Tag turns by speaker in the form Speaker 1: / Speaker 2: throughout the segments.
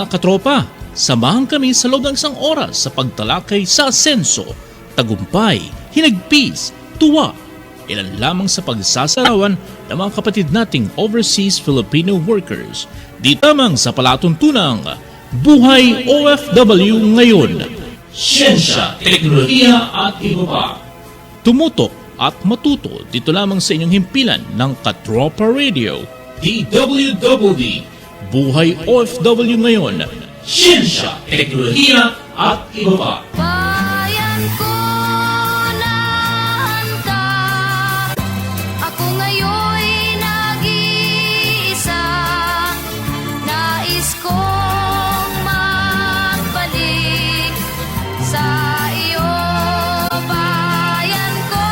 Speaker 1: Mga katropa, samahan kami sa loob ng isang oras sa pagtalakay sa asenso, tagumpay, hinagpis, tuwa, ilan lamang sa pagsasarawan ng mga kapatid nating overseas Filipino workers. Dito lamang sa palatuntunang Buhay OFW ngayon. Siyensya, teknolohiya at iba pa. Tumutok at matuto dito lamang sa inyong himpilan ng Katropa Radio. DWDD, Buhay OFW ngayon. Siyensya, teknolohiya at iba pa.
Speaker 2: Bayan ko na handa, ako ngayon'y nag-iisa, nais kong magbalik sa iyo, bayan ko.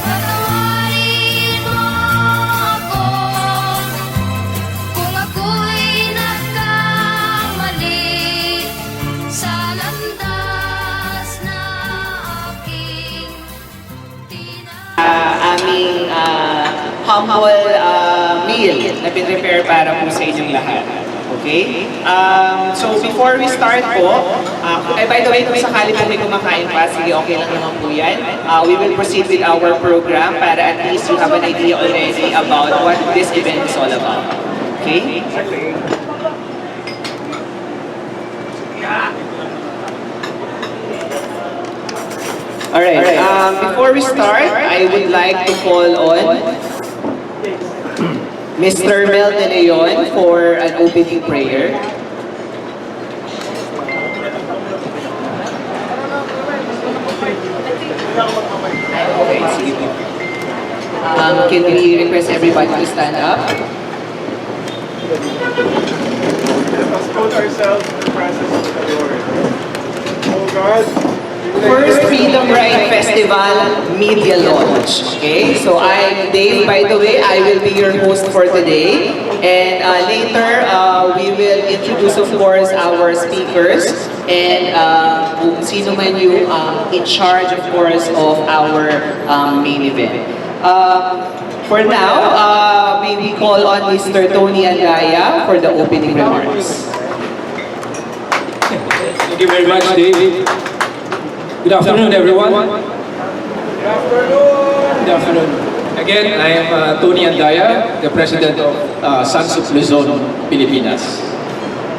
Speaker 2: Patawarin mo ako kung ako'y nagkamali sa landas na aking
Speaker 3: Aming humble meal na pinrepare para po sa inyong lahat. Okay? So before we start po, by the way, kung sakali po may kumakain pa, sige, okay lang naman po yan. We will proceed with our program para at least you have an idea already about what this event is all about. Okay? Alright, before we start, I would like to call on Mr. Mel De Leon for an opening prayer. Okay, sige po. Can we request everybody to stand up?
Speaker 4: Let's put ourselves in the presence of the Lord. Oh God,
Speaker 3: First Freedom Ride Festival Media Launch. Okay, so I'm Dave, by the way. I will be your host for today. And later, we will introduce, of course, our speakers and kung sino man yung in charge, of course, of our main event. For now, we call on Mr. Tony Andaya for the opening remarks.
Speaker 5: Thank you very much, Dave. Good afternoon, everyone. Good afternoon. Again, I am Tony Andaya, the President of Sons of Luzon, Pilipinas.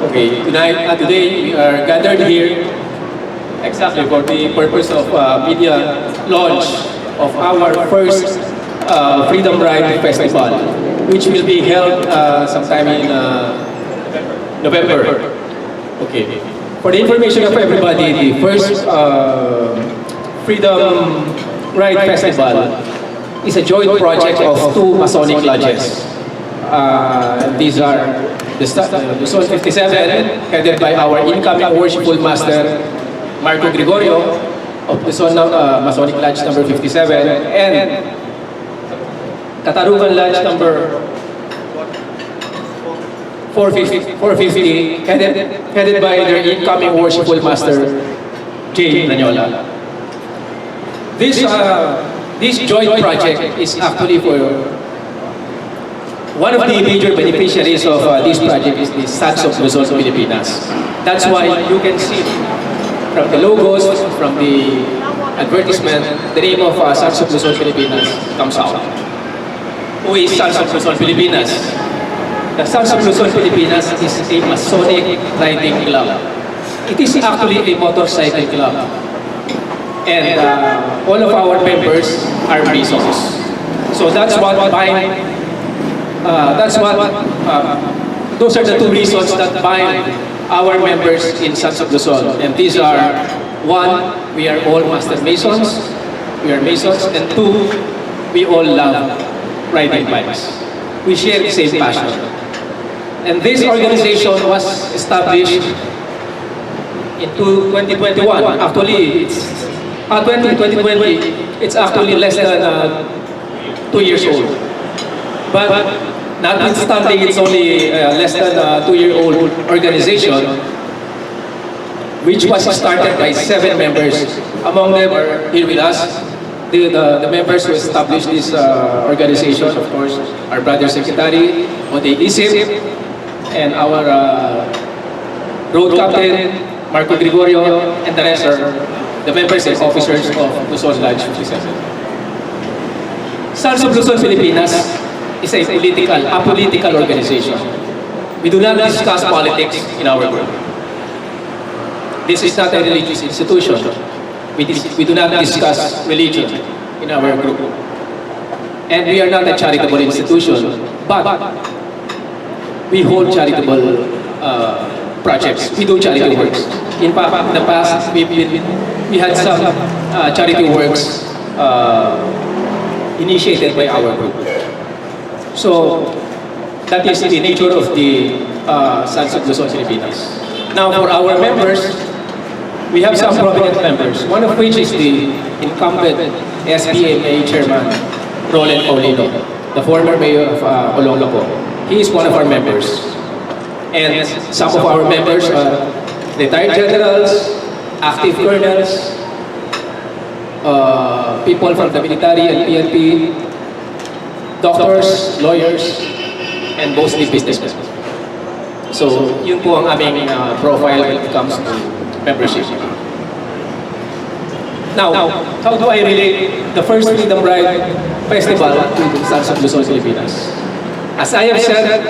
Speaker 5: Okay, today we are gathered here exactly for the purpose of media launch of our first Freedom Ride Festival, which will be held sometime in November. Okay. For the information of everybody, the first Freedom Ride Festival is a joint project of two Masonic lodges. These are the Luzon 57, headed by our incoming worshipful master, Marco Gregorio, of Luzon Masonic Lodge number 57, and Katarungan Lodge number 450, headed by their incoming worshipful master, Jay Lanyola. This joint project is actually for one of the major beneficiaries of this project is the Sons of Luzon, Pilipinas. That's why you can see from the logos, from the advertisement, the name of Sons of Luzon, Pilipinas comes out. Who is Sons of Luzon, Pilipinas? The Sons of Luzon, Pilipinas is a Masonic riding club. It is actually a motorcycle club. And all of our members are Masons. So those are the two reasons that bind our members in Sons of Luzon. And these are, one, we are all Master Masons, we are Masons, and two, we all love riding bikes. We share the same passion. And this organization was established in 2021. Actually, it's 2020. It's actually less than 2 years old. But notwithstanding, it's only less than a 2-year-old organization, which was started by 7 members. Among them are here with us. The members who established this organization, of course, our brother secretary, Ode Isip, and our road captain, Marco Gregorio, and the rest are the members and officers of Luzon Lodge 57. Sons of Luzon, Filipinas is a apolitical organization. We do not discuss politics in our group. This is not a religious institution. We do not discuss religion in our group. And we are not a charitable institution, but we hold charitable projects. We do charity works. In fact, in the past, we had some charity works initiated by our group. So that is the nature of the Sons of Luzon, Filipinas. Now, for our members, we have some prominent members, one of which is the incumbent SPMA chairman, Roland Paulino, the former mayor of Olongapo. He is one of our members. And some of our members are retired generals, active colonels, people from the military and PNP, doctors, lawyers, and mostly businessmen. So, yun po ang aming profile when it comes to membership. Now, how do I relate the first Freedom Ride Festival to the Sons of Luzon, Filipinas? As I have said,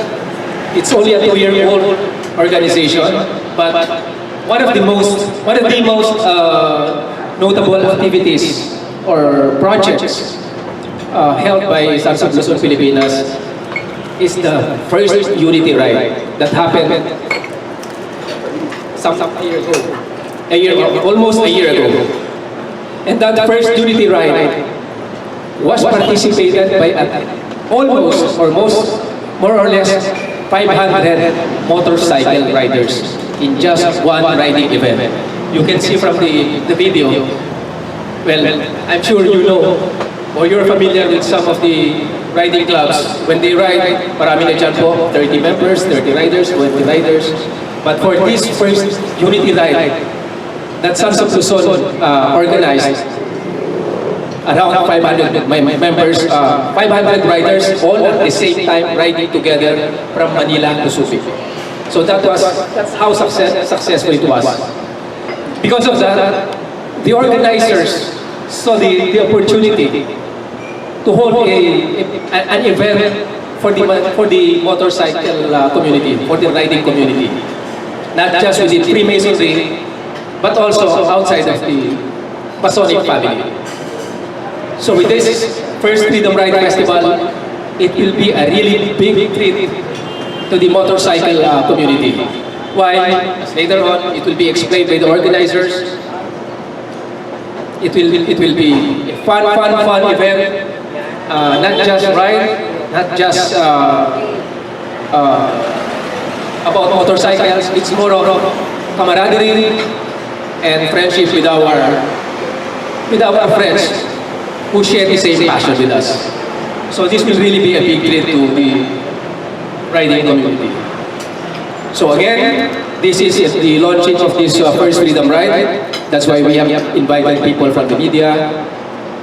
Speaker 5: it's only a 2-year-old organization, but one of the most notable activities or projects held by Sons of Luzon, Filipinas is the first Unity Ride that happened almost a year ago. And that first Unity Ride was participated by more or less 500 motorcycle riders in just one riding event. You can see from the video, well, I'm sure you know or you're familiar with some of the riding clubs. When they ride, marami na dyan po, 30 members, 30 riders, 20 riders. But for this first Unity Ride that Sons of Luzon organized, around 500 members, 500 riders, all at the same time riding together from Manila to Subic. So that's how successful it was. Because of that, the organizers saw the opportunity to hold an event for the motorcycle community, for the riding community. Not just within Freemasonry, but also outside of the Masonic family. So with this first Freedom Ride Festival, it will be a really big treat to the motorcycle community. Why? Later on, it will be explained by the organizers. It will be a fun event. Not just ride, not just about motorcycles. It's more of camaraderie and friendship with our friends who share the same passion with us. So this will really be a big treat to the riding community. So again, this is the launching of this first Freedom Ride. That's why we have invited people from the media,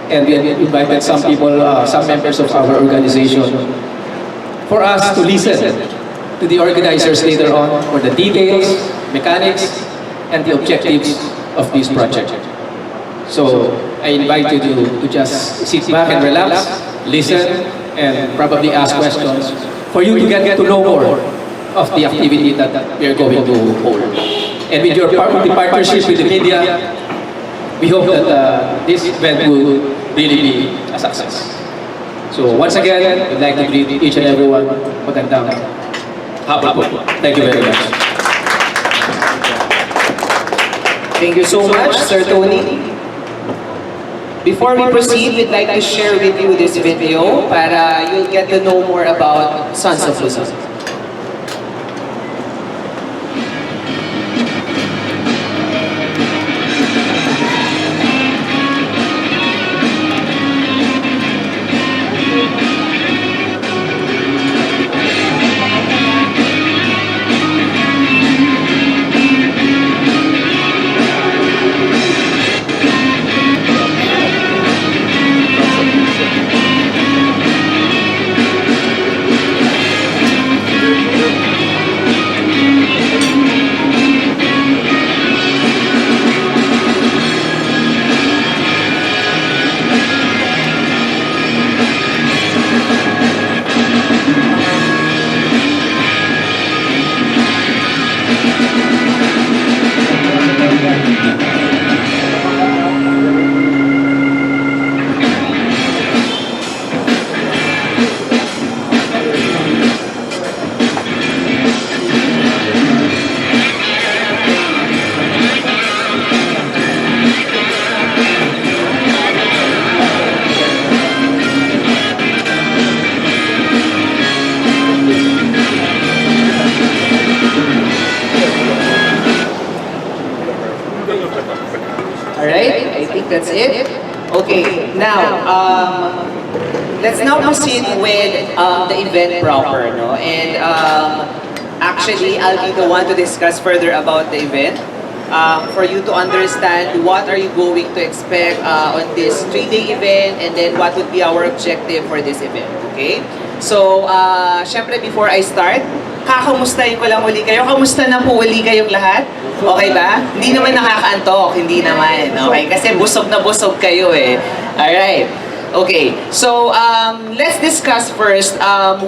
Speaker 5: and we have invited some people, some members of our organization, for us to listen to the organizers later on for the details, mechanics, and the objectives of this project. So I invite you to just sit back and relax, listen, and probably ask questions for you to get to know more of the activity that we are going to hold. And with your partnership with the media, we hope that this event will really be a success. So once again, I'd like to greet each and everyone. Magandang hapon po. Thank you very much.
Speaker 3: Thank you so much, Sir Tony. Before we proceed, we'd like to share with you this video para you'll get to know more about Sons of Luzon. think that's it. Okay, now, let's now proceed with the event proper, no? And actually, I'll be the one to discuss further about the event. For you to understand what are you going to expect on this 3-day event, and then what would be our objective for this event, okay? So, syempre before I start, kakamustahin ko lang uli kayo. Kamusta na po uli kayong lahat? Okay ba? Hindi naman nakakaantok, hindi naman. Okay, kasi busog na busog kayo eh. Alright. Okay, so let's discuss first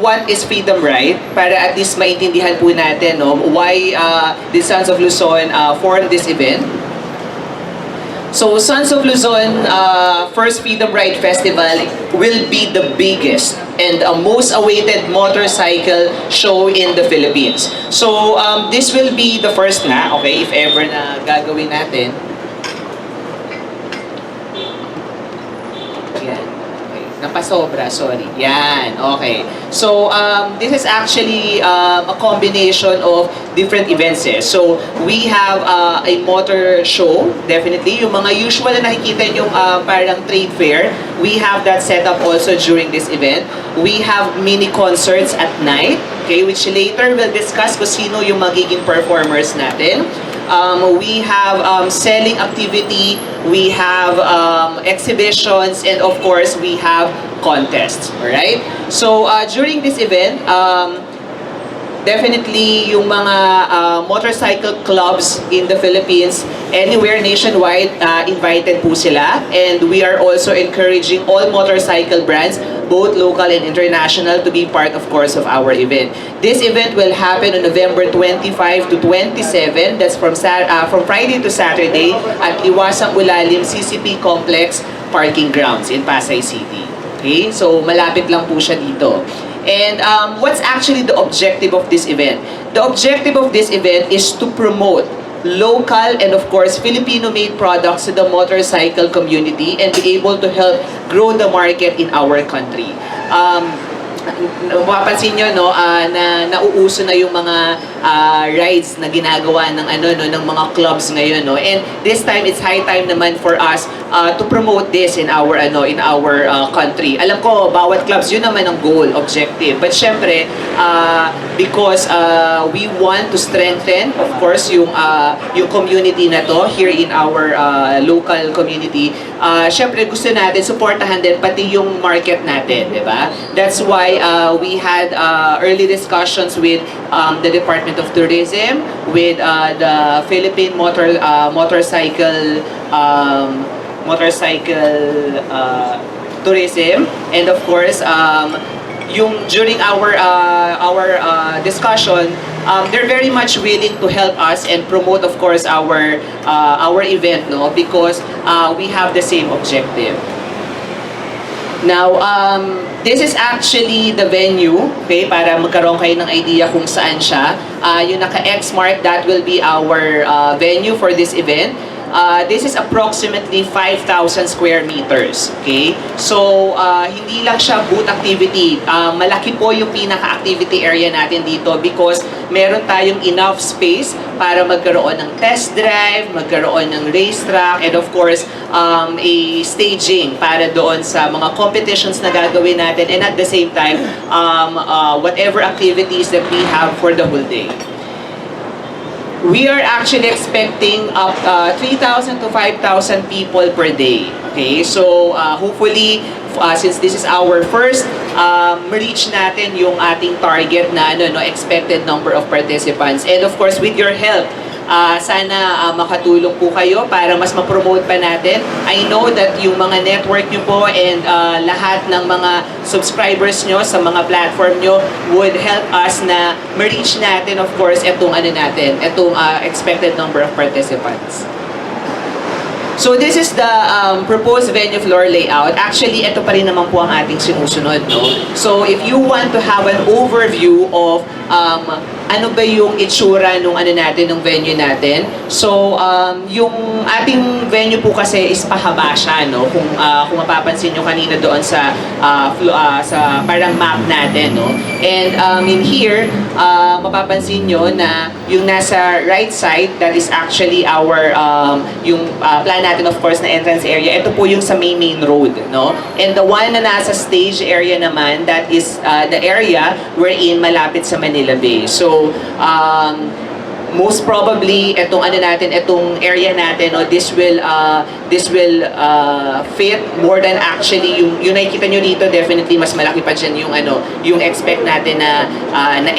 Speaker 3: what is freedom right para at least maintindihan po natin no, why the Sons of Luzon formed this event. So Sons of Luzon first Freedom Ride Festival will be the biggest and most awaited motorcycle show in the Philippines. So this will be the first na, okay, if ever na gagawin natin. Napasobra, sorry. Yan, okay. So, this is actually a combination of different events eh. So, we have a motor show, definitely. Yung mga usual na nakikita yung parang trade fair, we have that set up also during this event. We have mini concerts at night, okay, which later we'll discuss kung sino yung magiging performers natin. We have selling activity, we have exhibitions, and of course, we have contests. Alright? So, during this event, definitely yung mga motorcycle clubs in the Philippines, anywhere nationwide, invited po sila. And we are also encouraging all motorcycle brands, both local and international, to be part, of course, of our event. This event will happen on November 25 to 27. That's from Friday to Saturday at Iwasang Ulalim CCP Complex Parking Grounds in Pasay City. Okay? So, malapit lang po siya dito. And what's actually the objective of this event? The objective of this event is to promote local and of course Filipino-made products to the motorcycle community and be able to help grow the market in our country. Mapapansin nyo no, na nauuso na yung mga rides na ginagawa ng ng mga clubs ngayon no, and this time it's high time naman for us to promote this in our country. Alam ko bawat clubs yun naman ang goal, objective, but syempre because we want to strengthen of course yung community na to here in our local community. Syempre gusto natin supportahan din pati yung market natin, di ba? That's why we had early discussions with the Department of Tourism, with the Philippine motorcycle tourism, and of course yung during our discussion, they're very much willing to help us and promote of course our event no, because we have the same objective. Now, this is actually the venue, okay, para magkaroon kayo ng idea kung saan siya. Yung naka-X mark, that will be our venue for this event. This is approximately 5,000 square meters, okay? So, hindi lang siya booth activity. Malaki po yung pinaka-activity area natin dito because meron tayong enough space para magkaroon ng test drive, magkaroon ng racetrack, and of course, a staging para doon sa mga competitions na gagawin natin, and at the same time, whatever activities that we have for the whole day. We are actually expecting 3,000 to 5,000 people per day. Okay, so hopefully, since this is our first, reach natin yung ating target na expected number of participants. And of course, with your help, sana makatulong po kayo para mas ma-promote pa natin. I know that yung mga network nyo po and lahat ng mga subscribers nyo sa mga platform nyo would help us na ma-reach natin, of course, itong expected number of participants. So this is the proposed venue floor layout. Actually, ito pa rin naman po ang ating sinusunod, no? So if you want to have an overview of ano ba yung itsura nung ano natin, nung venue natin. So, yung ating venue po kasi is pahaba siya, no? Kung mapapansin nyo kanina doon sa sa parang map natin, no? And in here, mapapansin nyo na yung nasa right side, that is actually our yung plan natin, of course, na entrance area. Ito po yung sa main road, no? And the one na nasa stage area naman, that is the area wherein malapit sa Manila Bay. So, most probably itong itong area natin, no, this will fit more than actually yung nakikita nyo dito. Definitely mas malaki pa dyan yung expect natin na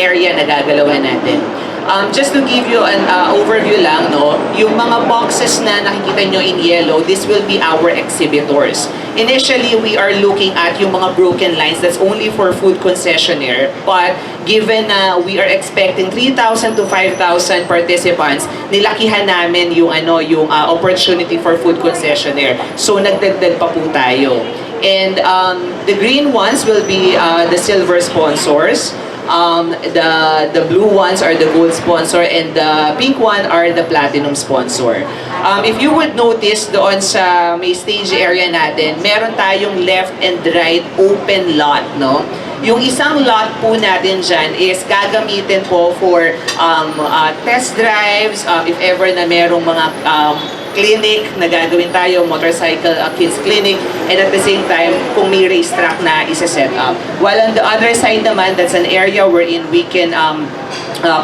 Speaker 3: area na gagalawan natin. Just to give you an overview lang, no, yung mga boxes na nakikita nyo in yellow, this will be our exhibitors. Initially, we are looking at yung mga broken lines, that's only for food concessionaire. But given na we are expecting 3,000 to 5,000 participants, nilakihan namin yung opportunity for food concessionaire. So nagdagdag pa po tayo. And the green ones will be the silver sponsors. The blue ones are the gold sponsor, and the pink one are the platinum sponsor. If you would notice doon sa may stage area natin, meron tayong left and right open lot, no? Yung isang lot po natin dyan is gagamitin po for test drives, if ever na merong mga clinic na gagawin tayo, motorcycle kids clinic, and at the same time, kung may racetrack na isa-set up. While on the other side naman, that's an area wherein we can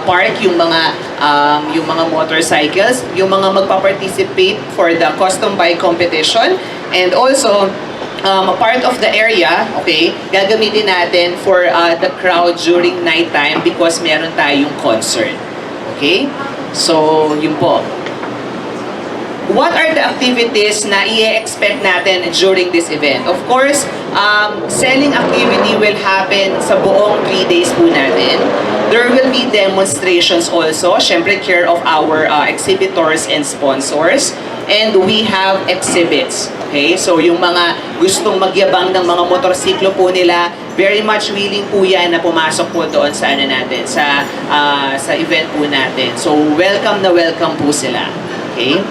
Speaker 3: park yung mga motorcycles, yung mga magpa-participate for the custom bike competition, and also part of the area, okay, gagamitin natin for the crowd during nighttime because meron tayong concert. Okay? So, yun po. What are the activities na i-expect natin during this event? Of course, selling activity will happen sa buong 3 days po natin. There will be demonstrations also, syempre care of our exhibitors and sponsors. And we have exhibits. Okay? So yung mga gustong magyabang ng mga motorsiklo po nila, very much willing po yan na pumasok po doon sa natin, sa event po natin. So welcome na welcome po sila. Okay?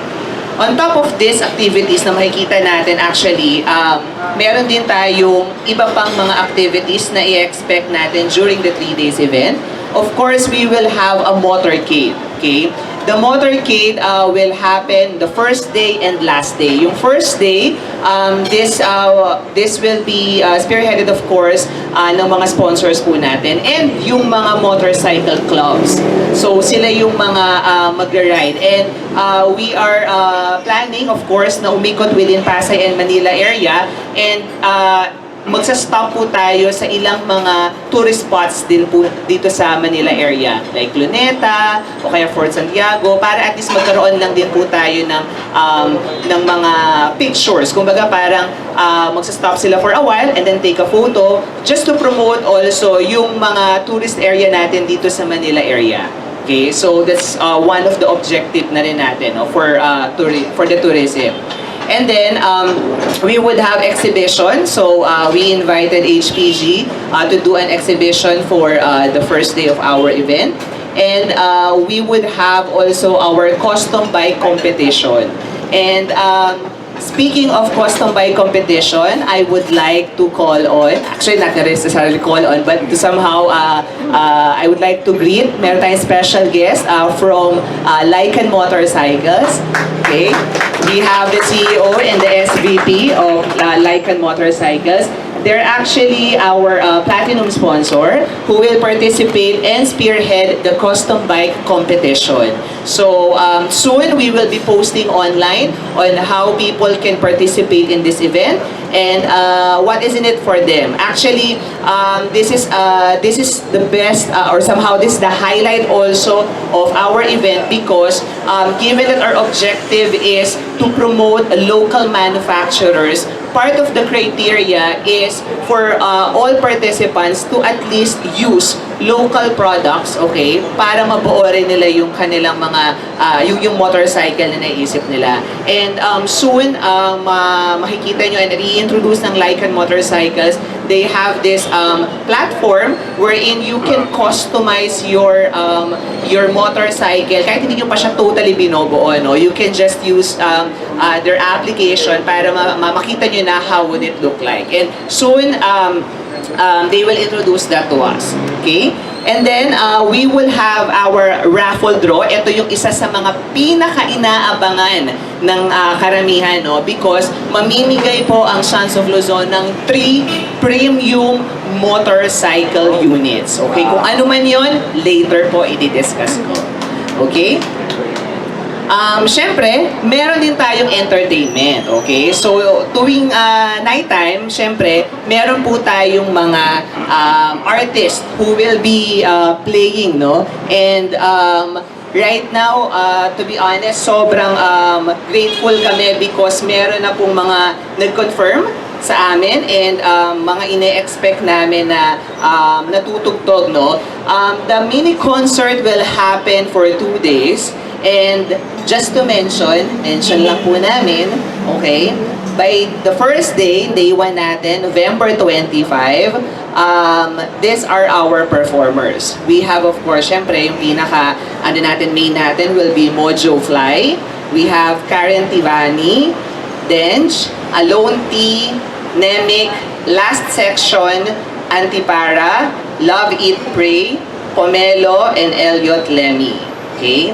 Speaker 3: On top of these activities na makikita natin actually, meron din tayong iba pang mga activities na i-expect natin during the 3 days event. Of course, we will have a motorcade. Okay? The motorcade will happen the first day and last day. Yung first day, this will be spearheaded, of course, ng mga sponsors po natin and yung mga motorcycle clubs. So sila yung mga mag-ride. And we are planning, of course, na umikot within Pasay and Manila area, and magsa-stop po tayo sa ilang mga tourist spots din po dito sa Manila area, like Luneta o kaya Fort Santiago, para at least magkaroon lang din po tayo ng mga pictures. Kumbaga parang magsa-stop sila for a while and then take a photo just to promote also yung mga tourist area natin dito sa Manila area. Okay, so that's one of the objective na rin natin, no, for the tourism. And then, we would have exhibition. So, we invited HPG to do an exhibition for the first day of our event. And we would have also our custom bike competition. And speaking of custom bike competition, I would like to call on, actually not necessarily call on, but to somehow, I would like to greet, meron tayong special guest from Lycan Motorcycles. Okay? We have the CEO and the SVP of Lycan Motorcycles. They're actually our platinum sponsor who will participate and spearhead the custom bike competition. So soon we will be posting online on how people can participate in this event and what is in it for them. Actually, this is the best or somehow this is the highlight also of our event because given that our objective is to promote local manufacturers, part of the criteria is for all participants to at least use local products, okay, para mabuo rin nila yung kanilang mga, yung motorcycle na naisip nila. And soon, makikita nyo and i-introduce ng Lycan Motorcycles, they have this platform wherein you can customize your motorcycle. Kahit hindi nyo pa siya totally binubuo, no? You can just use their application para makita nyo na how would it look like. And soon, they will introduce that to us. Okay? And then, we will have our raffle draw. Ito yung isa sa mga pinaka-inaabangan ng karamihan, no? Because mamimigay po ang Sons of Luzon ng 3 premium motorcycle units. Okay? Kung ano man yun, later po i-discuss ko. Okay? Siyempre, meron din tayong entertainment, okay? So, tuwing nighttime, siyempre, meron po tayong mga artists who will be playing, no? And right now, to be honest, sobrang grateful kami because meron na pong mga nag-confirm sa amin and mga ine-expect namin na natutugtog, no? The mini concert will happen for 2 days. And just to mention lang po namin, okay, by the first day, day 1 natin, November 25, these are our performers. We have, of course, syempre, yung main natin will be Mojo Fly. We have Karen Tivani, Dench, Alone T, Nemic, Last Section, Antipara, Love Eat Pray, Pomelo, and Elliot Lemmy. Okay?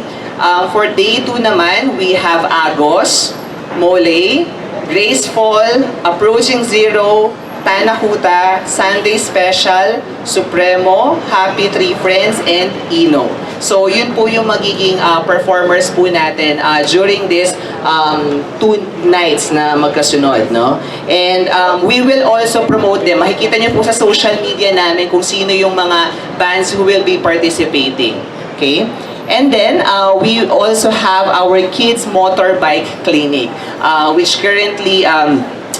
Speaker 3: For day 2 naman, we have Agos, Mole, Graceful, Approaching Zero, Tanakuta, Sunday Special, Supremo, Happy Three Friends, and Ino. So, yun po yung magiging performers po natin during this 2 nights na magkasunod, no? And we will also promote them. Makikita nyo po sa social media namin kung sino yung mga bands who will be participating. Okay? And then, we also have our Kids Motorbike Clinic, which currently,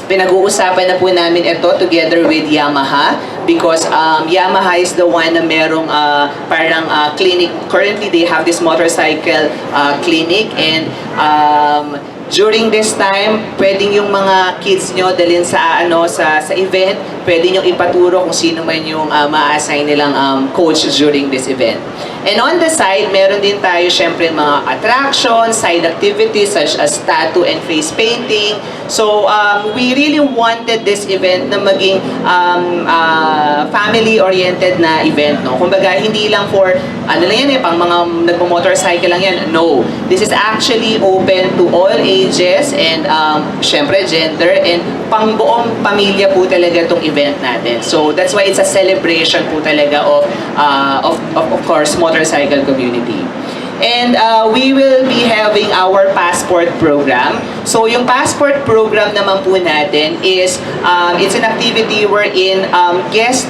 Speaker 3: pinag-uusapan na po namin ito together with Yamaha because Yamaha is the one na merong parang clinic. Currently, they have this motorcycle clinic and during this time, pwedeng yung mga kids nyo dalhin sa event, pwede nyo ipaturo kung sino man yung ma-assign nilang coach during this event. And on the side, meron din tayo syempre mga attractions, side activities such as tattoo and face painting. So, we really wanted this event na maging family-oriented na event, no? Kumbaga, hindi lang for, pang mga nagpo-motorcycle lang yan. No. This is actually open to all ages and syempre gender and pang buong pamilya po talaga itong event natin. So, that's why it's a celebration po talaga of course, motorcycle community. And we will be having our passport program. So yung passport program naman po natin is, it's an activity wherein guests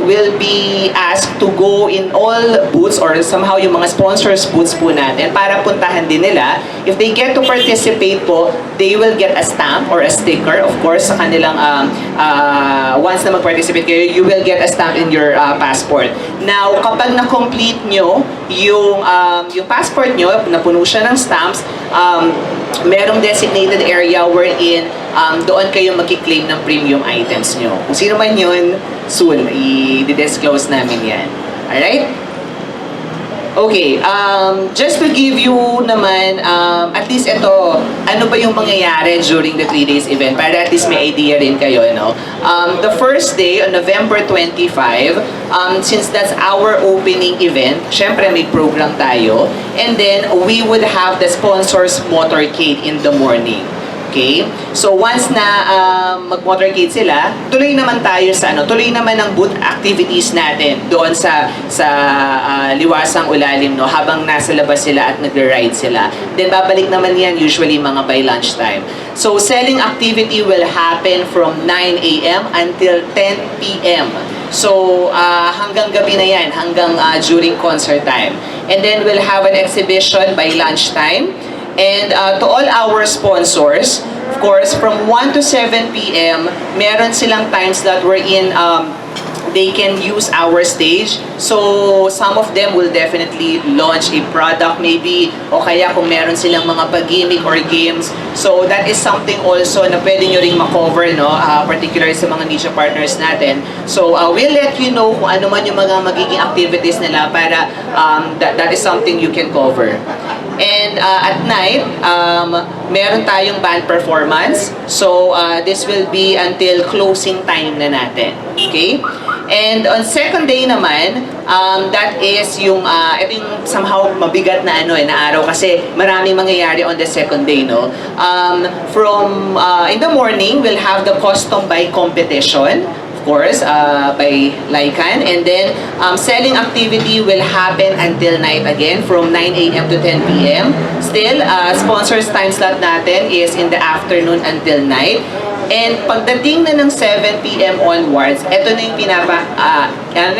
Speaker 3: will be asked to go in all booths or somehow yung mga sponsors booths po natin para puntahan din nila. If they get to participate po, they will get a stamp or a sticker. Of course, sa kanilang, once na mag-participate kayo, you will get a stamp in your passport. Now, kapag na-complete nyo yung passport nyo, napuno siya ng stamps, merong designated area wherein doon kayo mag-claim ng premium items nyo. Kung sino man yun, soon, i-disclose namin yan. Alright? Okay, just to give you naman, at least ito, ano ba yung mangyayari during the 3 days event? Para at least may idea rin kayo, no? The first day, on November 25, since that's our opening event, syempre may program tayo, and then we would have the sponsors motorcade in the morning. Okay? So once na mag-motorcade sila, tuloy naman tayo sa tuloy naman ang booth activities natin doon sa liwasang ulalim, no, habang nasa labas sila at nag-ride sila. Then babalik naman yan usually mga by lunchtime. So selling activity will happen from 9 a.m. until 10 p.m. So hanggang gabi na yan, hanggang during concert time. And then we'll have an exhibition by lunchtime. And to all our sponsors, course, from 1 to 7 p.m., meron silang time slot wherein they can use our stage. So, some of them will definitely launch a product maybe, o kaya kung meron silang mga pag-gimmick or games. So, that is something also na pwede nyo ring makover, no? Particularly sa mga niche partners natin. So, we'll let you know kung ano man yung mga magiging activities nila para that is something you can cover. And at night, meron tayong band performance. So, this will be until closing time na natin. Okay? And on second day naman, that is yung, ito yung somehow mabigat na na araw kasi maraming mangyayari on the second day, no? In the morning, we'll have the custom bike competition, of course, by Lycan. And then, selling activity will happen until night again from 9 a.m. to 10 p.m. Still, sponsors time slot natin is in the afternoon until night. And pagdating na ng 7 p.m. onwards, ito na yung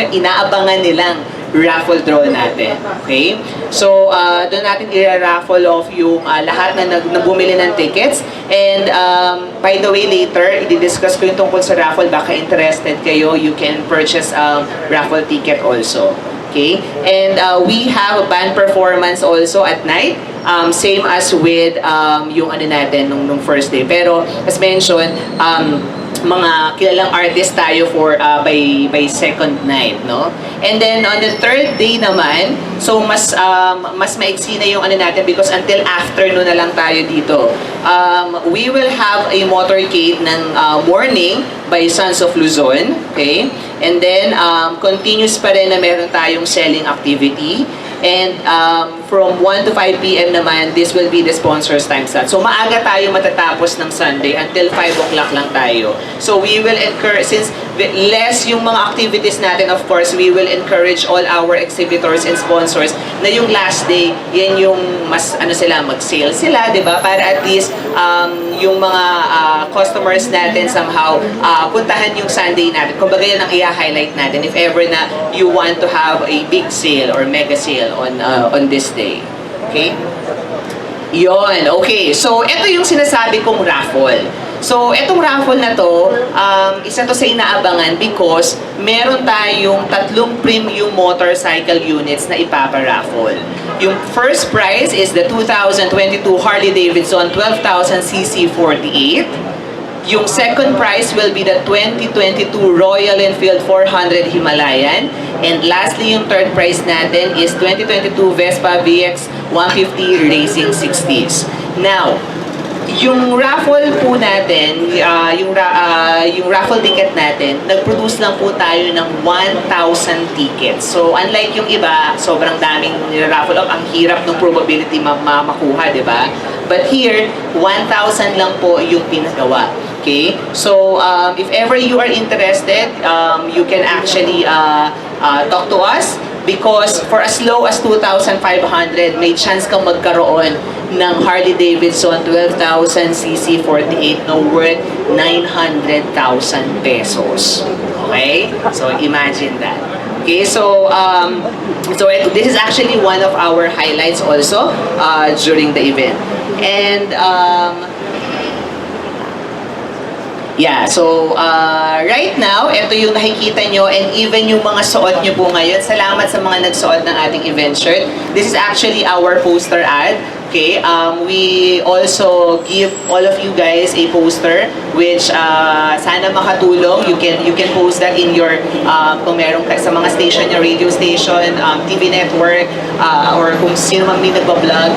Speaker 3: inaabangan nilang raffle draw natin. Okay? So, doon natin i-raffle off yung lahat na nagbumili ng tickets. And, by the way, later, i-discuss ko yung tungkol sa raffle. Baka interested kayo, you can purchase raffle ticket also. Okay? And we have a band performance also at night. Same as with yung natin nung first day. Pero as mentioned, mga kilalang artist tayo for by second night, no? And then on the third day naman, so mas maiksi na yung natin because until afternoon na lang tayo dito. We will have a motorcade ng morning by Sons of Luzon, okay? And then continuous pa rin na meron tayong selling activity. And from 1 to 5 p.m. naman, this will be the sponsor's time slot. So maaga tayo matatapos ng Sunday until 5 o'clock lang tayo. So we will encourage, since less yung mga activities natin, of course, we will encourage all our exhibitors and sponsors na yung last day, yan yung mas mag-sale sila, di ba? Para at least yung mga customers natin somehow puntahan yung Sunday natin. Kumbaga yan ang i-highlight natin if ever na you want to have a big sale or mega sale on this day. Okay? Yon. Okay. So, ito yung sinasabi kong raffle. So, itong raffle na to, isa to sa inaabangan because meron tayong 3 premium motorcycle units na ipaparaffle. Yung first prize is the 2022 Harley-Davidson 12,000cc 48. Yung second prize will be the 2022 Royal Enfield 400 Himalayan. And lastly, yung third prize natin is 2022 Vespa VX 150 Racing 60s. Now, yung raffle po natin, yung raffle ticket natin, nag-produce lang po tayo ng 1,000 tickets. So, unlike yung iba, sobrang daming raffle up, ang hirap ng probability makuha, di ba? But here, 1,000 lang po yung pinagawa. Okay? So, if ever you are interested, you can actually talk to us because for as low as 2,500, may chance kang magkaroon ng Harley-Davidson 12,000cc 48 na worth 900,000 pesos. Okay? So, imagine that. Okay, so this is actually one of our highlights also during the event. And yeah, so right now, ito yung nakikita nyo and even yung mga suot nyo po ngayon. Salamat sa mga nagsuot ng ating event shirt. This is actually our poster ad. Okay, we also give all of you guys a poster which sana makatulong. You can post that in your kung meron sa mga station, your radio station, TV network, or kung sino man may nagbablog.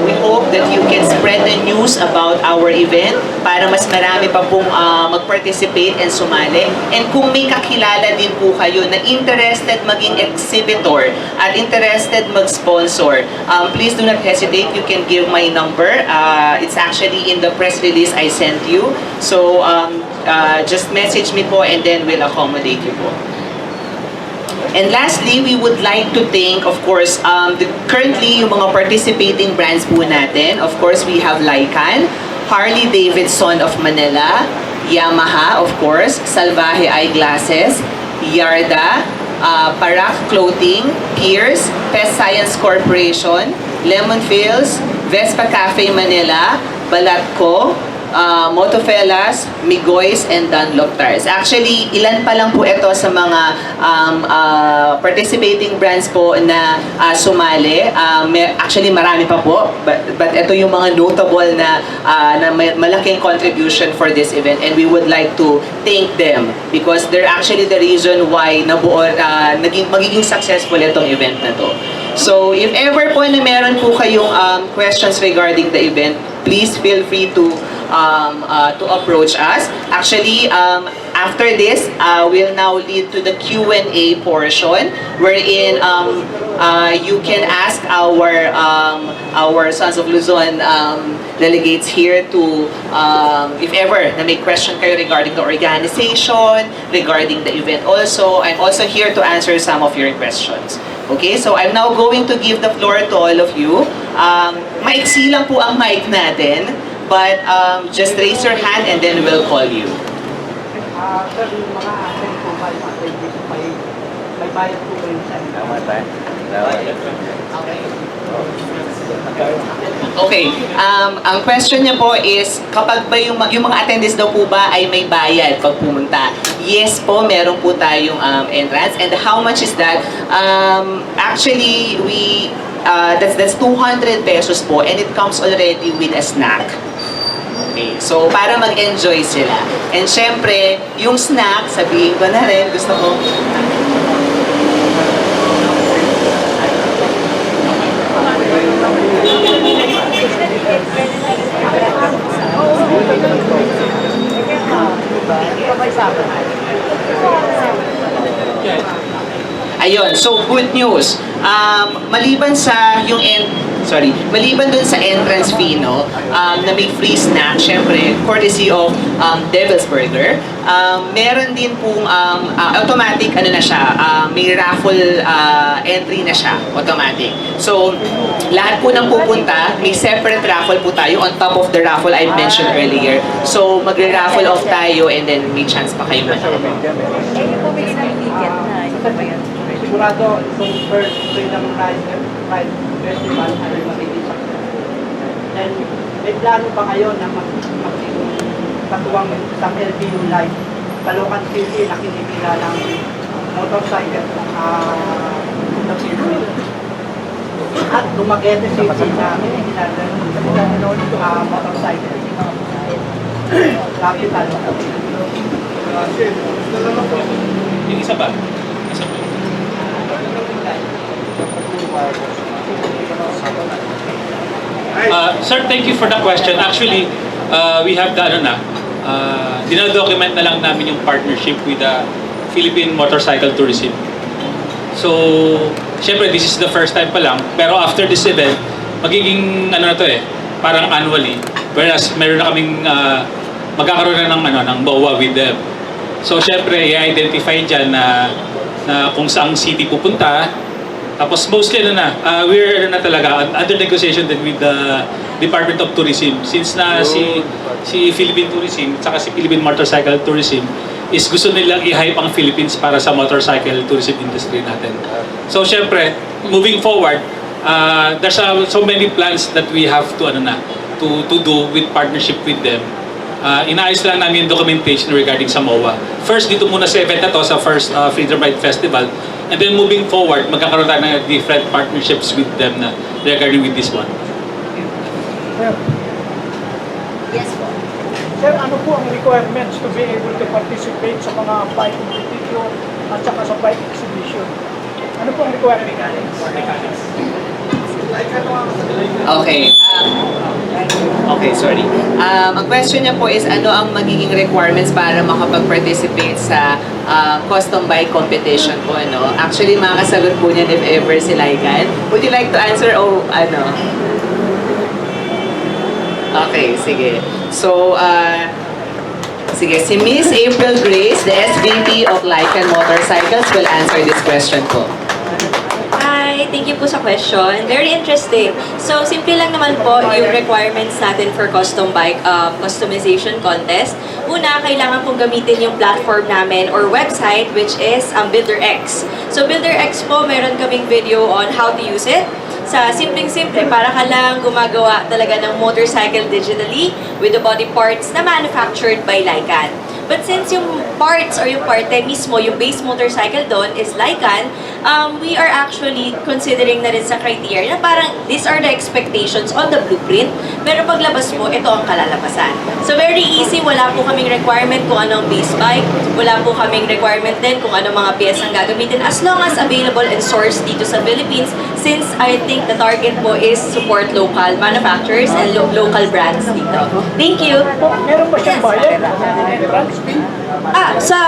Speaker 3: We hope that you can spread the news about our event para mas marami pa pong mag-participate and sumali. And kung may kakilala din po kayo na interested maging exhibitor at interested mag-sponsor, please do not hesitate. You can give my number. It's actually in the press release I sent you. So, just message me po and then we'll accommodate you po. And lastly, we would like to thank, of course, currently yung mga participating brands po natin. Of course, we have Lycan, Harley-Davidson of Manila, Yamaha, of course, Salvaje Eyeglasses, Yarda, Parak Clothing, Pierce, Pest Science Corporation, Lemon Fields, Vespa Cafe Manila, Balatco, Motofellas, Migoys, and Dunlop tires. Actually, ilan pa lang po ito sa mga participating brands po na sumali. Actually, marami pa po. But ito yung mga notable na malaking contribution for this event. And we would like to thank them because they're actually the reason why magiging successful itong event na to. So, if ever po na meron po kayong questions regarding the event, please feel free to approach us. Actually, after this, we'll now lead to the Q&A portion wherein you can ask our Sons of Luzon delegates here to, if ever na may question kayo regarding the organization, regarding the event also, I'm also here to answer some of your questions. Okay, so I'm now going to give the floor to all of you. Maiksi lang po ang mic natin, but just raise your hand and then we'll call you.
Speaker 6: Sir, yung mga atin po ba, yung AFP may bayad po kayo sa
Speaker 3: Okay, ang question niya po is, kapag ba yung mga attendees daw po ba ay may bayad pag pumunta? Yes po, meron po tayong entrance. And how much is that? Actually, that's 200 pesos po and it comes already with a snack. Okay, so para mag-enjoy sila. And syempre, yung snack, sabihin ko na rin, gusto ko, ayun, so good news. Maliban sa maliban dun sa entrance fee, no, na may free snack, syempre, courtesy of Devil's Burger, meron din pong automatic, na siya, may raffle entry na siya, automatic. So, lahat po ng pupunta, may separate raffle po tayo on top of the raffle I mentioned earlier. So, magre-raffle off tayo and then may chance pa kayo manalo.
Speaker 7: Yung pumili ng ticket na, ito ba yun?
Speaker 6: Sigurado, itong first Freedom Ride Festival ay magiging success. Then, may plano ba kayo na magkatuwang sa LBU Live, Caloocan City na kinikilalang motorcycle na circuit? At Dumaguete City na kinikilalang motorcycle capital.
Speaker 5: Yung isa ba? Sir, thank you for the question. Actually, we have the dinadocument na lang namin yung partnership with the Philippine Motorcycle Tourism. So, syempre, this is the first time pa lang. Pero after this event, magiging parang annually. Whereas meron na kaming magkakaroon na ng BOA with them. So, syempre, i-identify dyan na kung saang city pupunta. Tapos mostly we're talaga under negotiation din with the Department of Tourism since si Philippine Tourism at si Philippine Motorcycle Tourism is gusto nilang i-hype ang Philippines para sa motorcycle tourism industry natin. So syempre, moving forward, there's so many plans that we have to do with partnership with them. Inaayos lang namin yung documentation regarding sa MOA. First, dito muna sa event na to, sa first Freedom Ride Festival. And then moving forward, magkakaroon tayo ng different partnerships with them na regarding with this one.
Speaker 6: Sir,
Speaker 7: Yes po.
Speaker 6: sir, ano po ang requirements to be able to participate sa mga bike competition at saka sa bike exhibition? Ano po ang requirements?
Speaker 3: Okay. Okay, sorry. Ang question niya po is ano ang magiging requirements para makapag-participate sa custom bike competition po, ano? Actually, makakasagot po niyan if ever si Laikan. Would you like to answer o ano? Okay, sige. So, sige, si Miss April Grace, the SVP of Laikan Motorcycles, will answer this question po.
Speaker 8: Hi, thank you po sa question. Very interesting. So, simple lang naman po yung requirements natin for custom bike customization contest. Una, kailangan pong gamitin yung platform namin or website which is BuilderX. So, BuilderX po, meron kaming video on how to use it. Sa simpleng-simple, para ka lang gumagawa talaga ng motorcycle digitally with the body parts na manufactured by Lycan. But since yung parts or yung parte mismo, yung base motorcycle doon is Lycan, we are actually considering na rin sa criteria na parang these are the expectations on the blueprint, pero paglabas mo, ito ang kalalabasan. So very easy, wala po kaming requirement kung anong base bike, wala po kaming requirement din kung anong mga piyesang gagamitin as long as available and sourced dito sa Philippines, since I think the target po is support local manufacturers and local brands dito. Thank you!
Speaker 6: Meron ba siyang bayad?
Speaker 8: Sa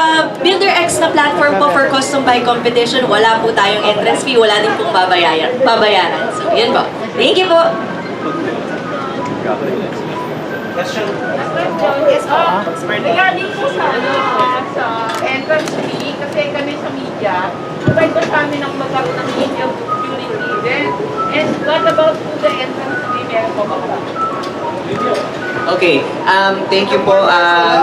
Speaker 8: BuilderX na platform po for custom bike competition, wala po tayong entrance fee, wala din pong babayaran. So, yun po. Thank you po!
Speaker 9: Yes, regarding po sa, sa entrance fee, kasi kami sa media, provide ba sa amin ang magkaroon ng media during the event? And what about po the entrance fee? Meron po ba?
Speaker 3: Okay, thank you po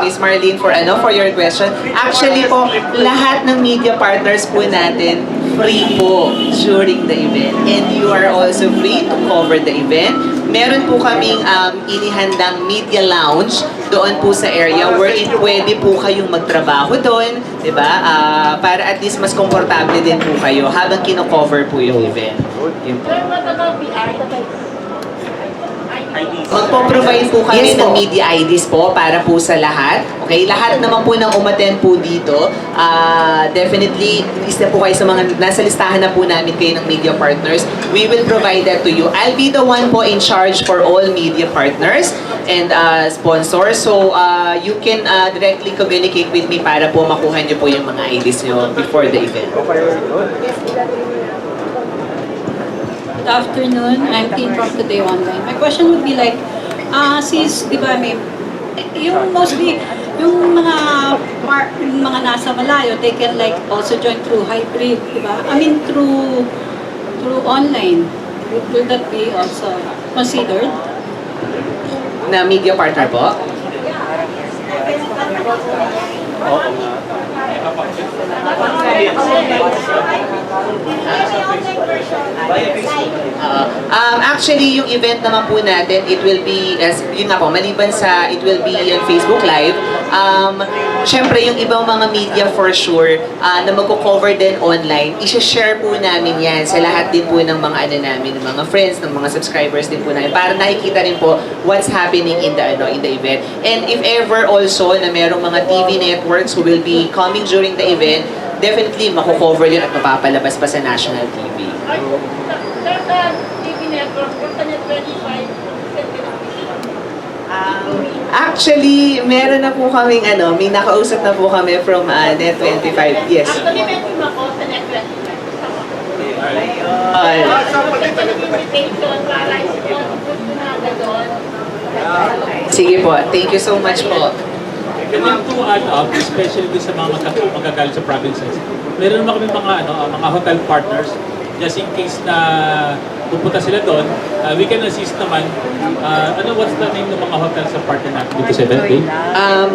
Speaker 3: Miss Marlene for your question. Actually po, lahat ng media partners po natin free po during the event, and you are also free to cover the event. Meron po kaming inihandang media lounge doon po sa area wherein pwede po kayong magtrabaho doon, 'di ba? Para at least mas komportable din po kayo habang kino-cover po yung event. Yun po.
Speaker 9: What about the
Speaker 3: Magpo-provide po kami ng media IDs po para po sa lahat. Okay? Lahat naman po ng umattend po dito, definitely, lista po kayo sa mga, nasa listahan na po namin kayo ng media partners. We will provide that to you. I'll be the one po in charge for all media partners and sponsors. So, you can directly communicate with me para po makuha niyo po yung mga IDs niyo before the event.
Speaker 10: Good afternoon. I'm Tin from Today Online. My question would be like, since, di ba, may, yung mostly, yung mga nasa malayo, they can like also join through hybrid, di ba? I mean, through online. Will that be also considered?
Speaker 3: Na media partner po? Actually, yung event naman po natin, it will be, as yun nga po, maliban sa, it will be on Facebook Live. Syempre, yung ibang mga media for sure, na magko-cover din online, isi-share po namin yan sa lahat din po ng mga ano namin, ng mga friends, ng mga subscribers din po namin, para nakikita rin po what's happening in the event. And if ever also na merong mga TV networks who will be coming during the event, definitely mako-cover yun at mapapalabas pa sa national TV.
Speaker 9: TV network, what's the net 25?
Speaker 3: Actually, meron na po kaming may nakausap na po kami from Net25. Yes.
Speaker 9: Actually, may team ako sa net 25.
Speaker 3: Sige po. Thank you so much po.
Speaker 11: And then to add up, especially sa mga magagaling sa provinces, meron naman kami mga hotel partners, just in case na pupunta sila doon, we can assist naman. What's the name ng mga hotels sa partner natin dito sa event day?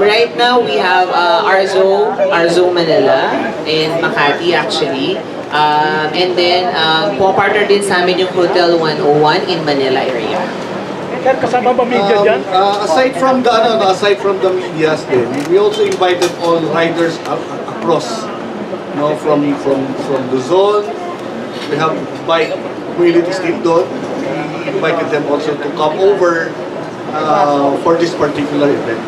Speaker 3: Right now, we have Arzo Manila and Makati actually. And then, partner din sa amin yung Hotel 101 in Manila area.
Speaker 6: Kasama ba media dyan?
Speaker 12: Aside from the medias din, we also invited all riders across, from Luzon. We have bike mobility still doon. We invited them also to come over for this particular event.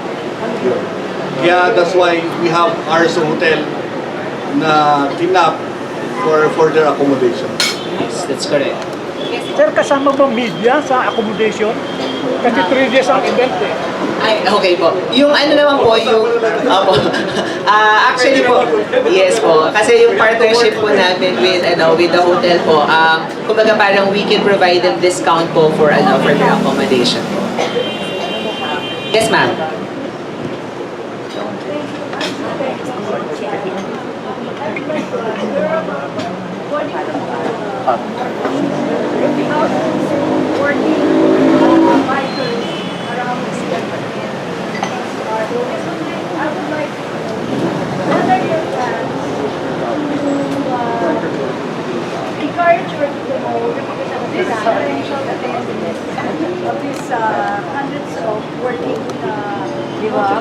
Speaker 12: Yeah, that's why we have Arso Hotel na tinap for their accommodation.
Speaker 3: Yes, that's correct.
Speaker 6: Sir, kasama ba media sa accommodation? Kasi 3 days ang event eh.
Speaker 3: Ay, okay po. Yung naman po, actually po, yes po. Kasi yung partnership po namin with the hotel po, kumbaga parang we can provide them discount po for their accommodation po. Yes, ma'am.
Speaker 9: Encourage or promote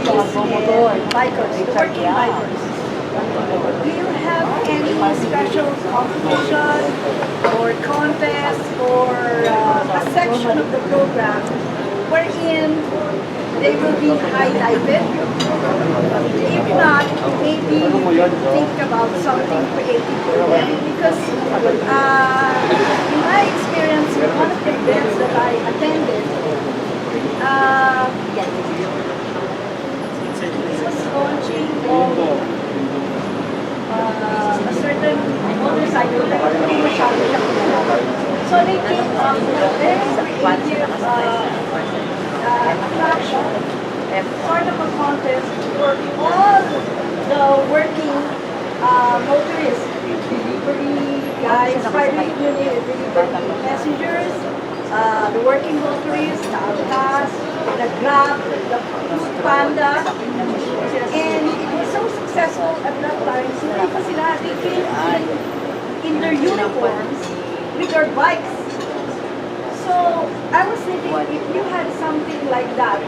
Speaker 10: bikers, the working bikers. Do you have any special competition or contest or a section of the program wherein they will be highlighted? If not, maybe you could think about something creative for them because in my experience, in one of the events that I attended, it was launching of a certain motorcycle that hindi masyado siya kilala. So they came up with a very creative attraction, sort of a contest for all the working motorists, delivery guys, private unit, delivery passengers, the working motorists, the Alcas, the Grab, the Food Panda, and it was so successful at that time. So they came in their uniforms with their bikes. So I was thinking if you had something like that,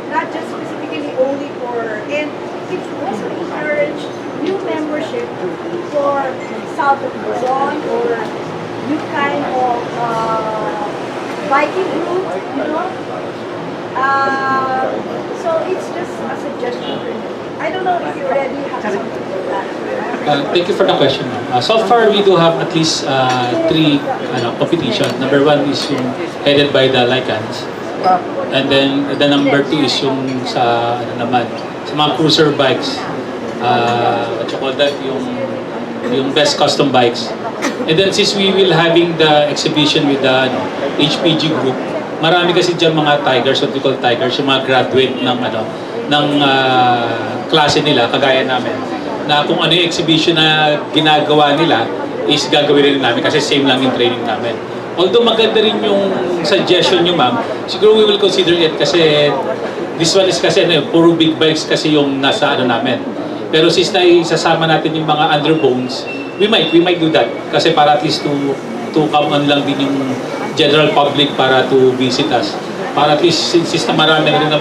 Speaker 10: not just specifically only for, and it also encouraged new membership for South of Luzon or new kind of biking group, you know. So it's just a suggestion for me. I don't know if you already have something for that.
Speaker 11: Thank you for the question. So far, we do have at least 3 competition. Number 1 is yung headed by the Lycans. And then the number 2 is yung sa mga cruiser bikes. What you call that? Yung best custom bikes. And then since we will having the exhibition with the HPG group, marami kasi dyan mga tigers, what we call tigers, yung mga graduate ng klase nila, kagaya namin, na kung ano yung exhibition na ginagawa nila is gagawin rin namin kasi same lang yung training namin. Although maganda rin yung suggestion nyo, ma'am, siguro we will consider it kasi this one is kasi puro big bikes kasi yung nasa namin. Pero since na isasama natin yung mga underbones, we might do that kasi para at least to come on lang din yung general public para to visit us. Para at least since na marami rin na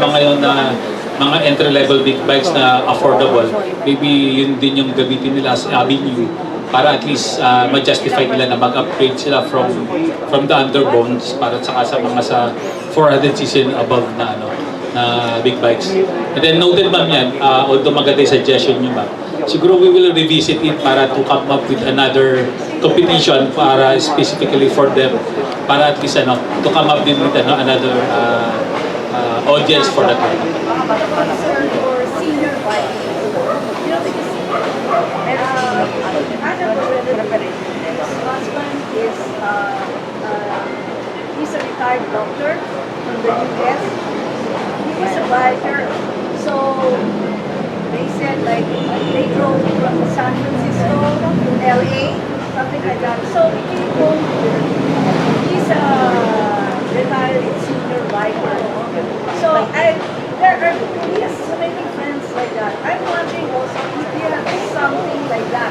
Speaker 11: mga entry-level big bikes na affordable, maybe yun din yung gamitin nila as avenue para at least ma-justify nila na mag-upgrade sila from the underbones para sa mga sa 400cc and above na big bikes. And then noted, ma'am, yan, although maganda yung suggestion nyo, ma'am, siguro we will revisit it para to come up with another competition para specifically for them, para at least to come up with another audience for that one.
Speaker 10: Concern for senior bikes. You know, because I have a relative. His husband is he's a retired doctor from the US. He was a biker, so they said like they drove from San Francisco to LA, something like that. So he came home here. He's a retired senior biker. So there are so many friends like that. I'm wondering also if you have something like that.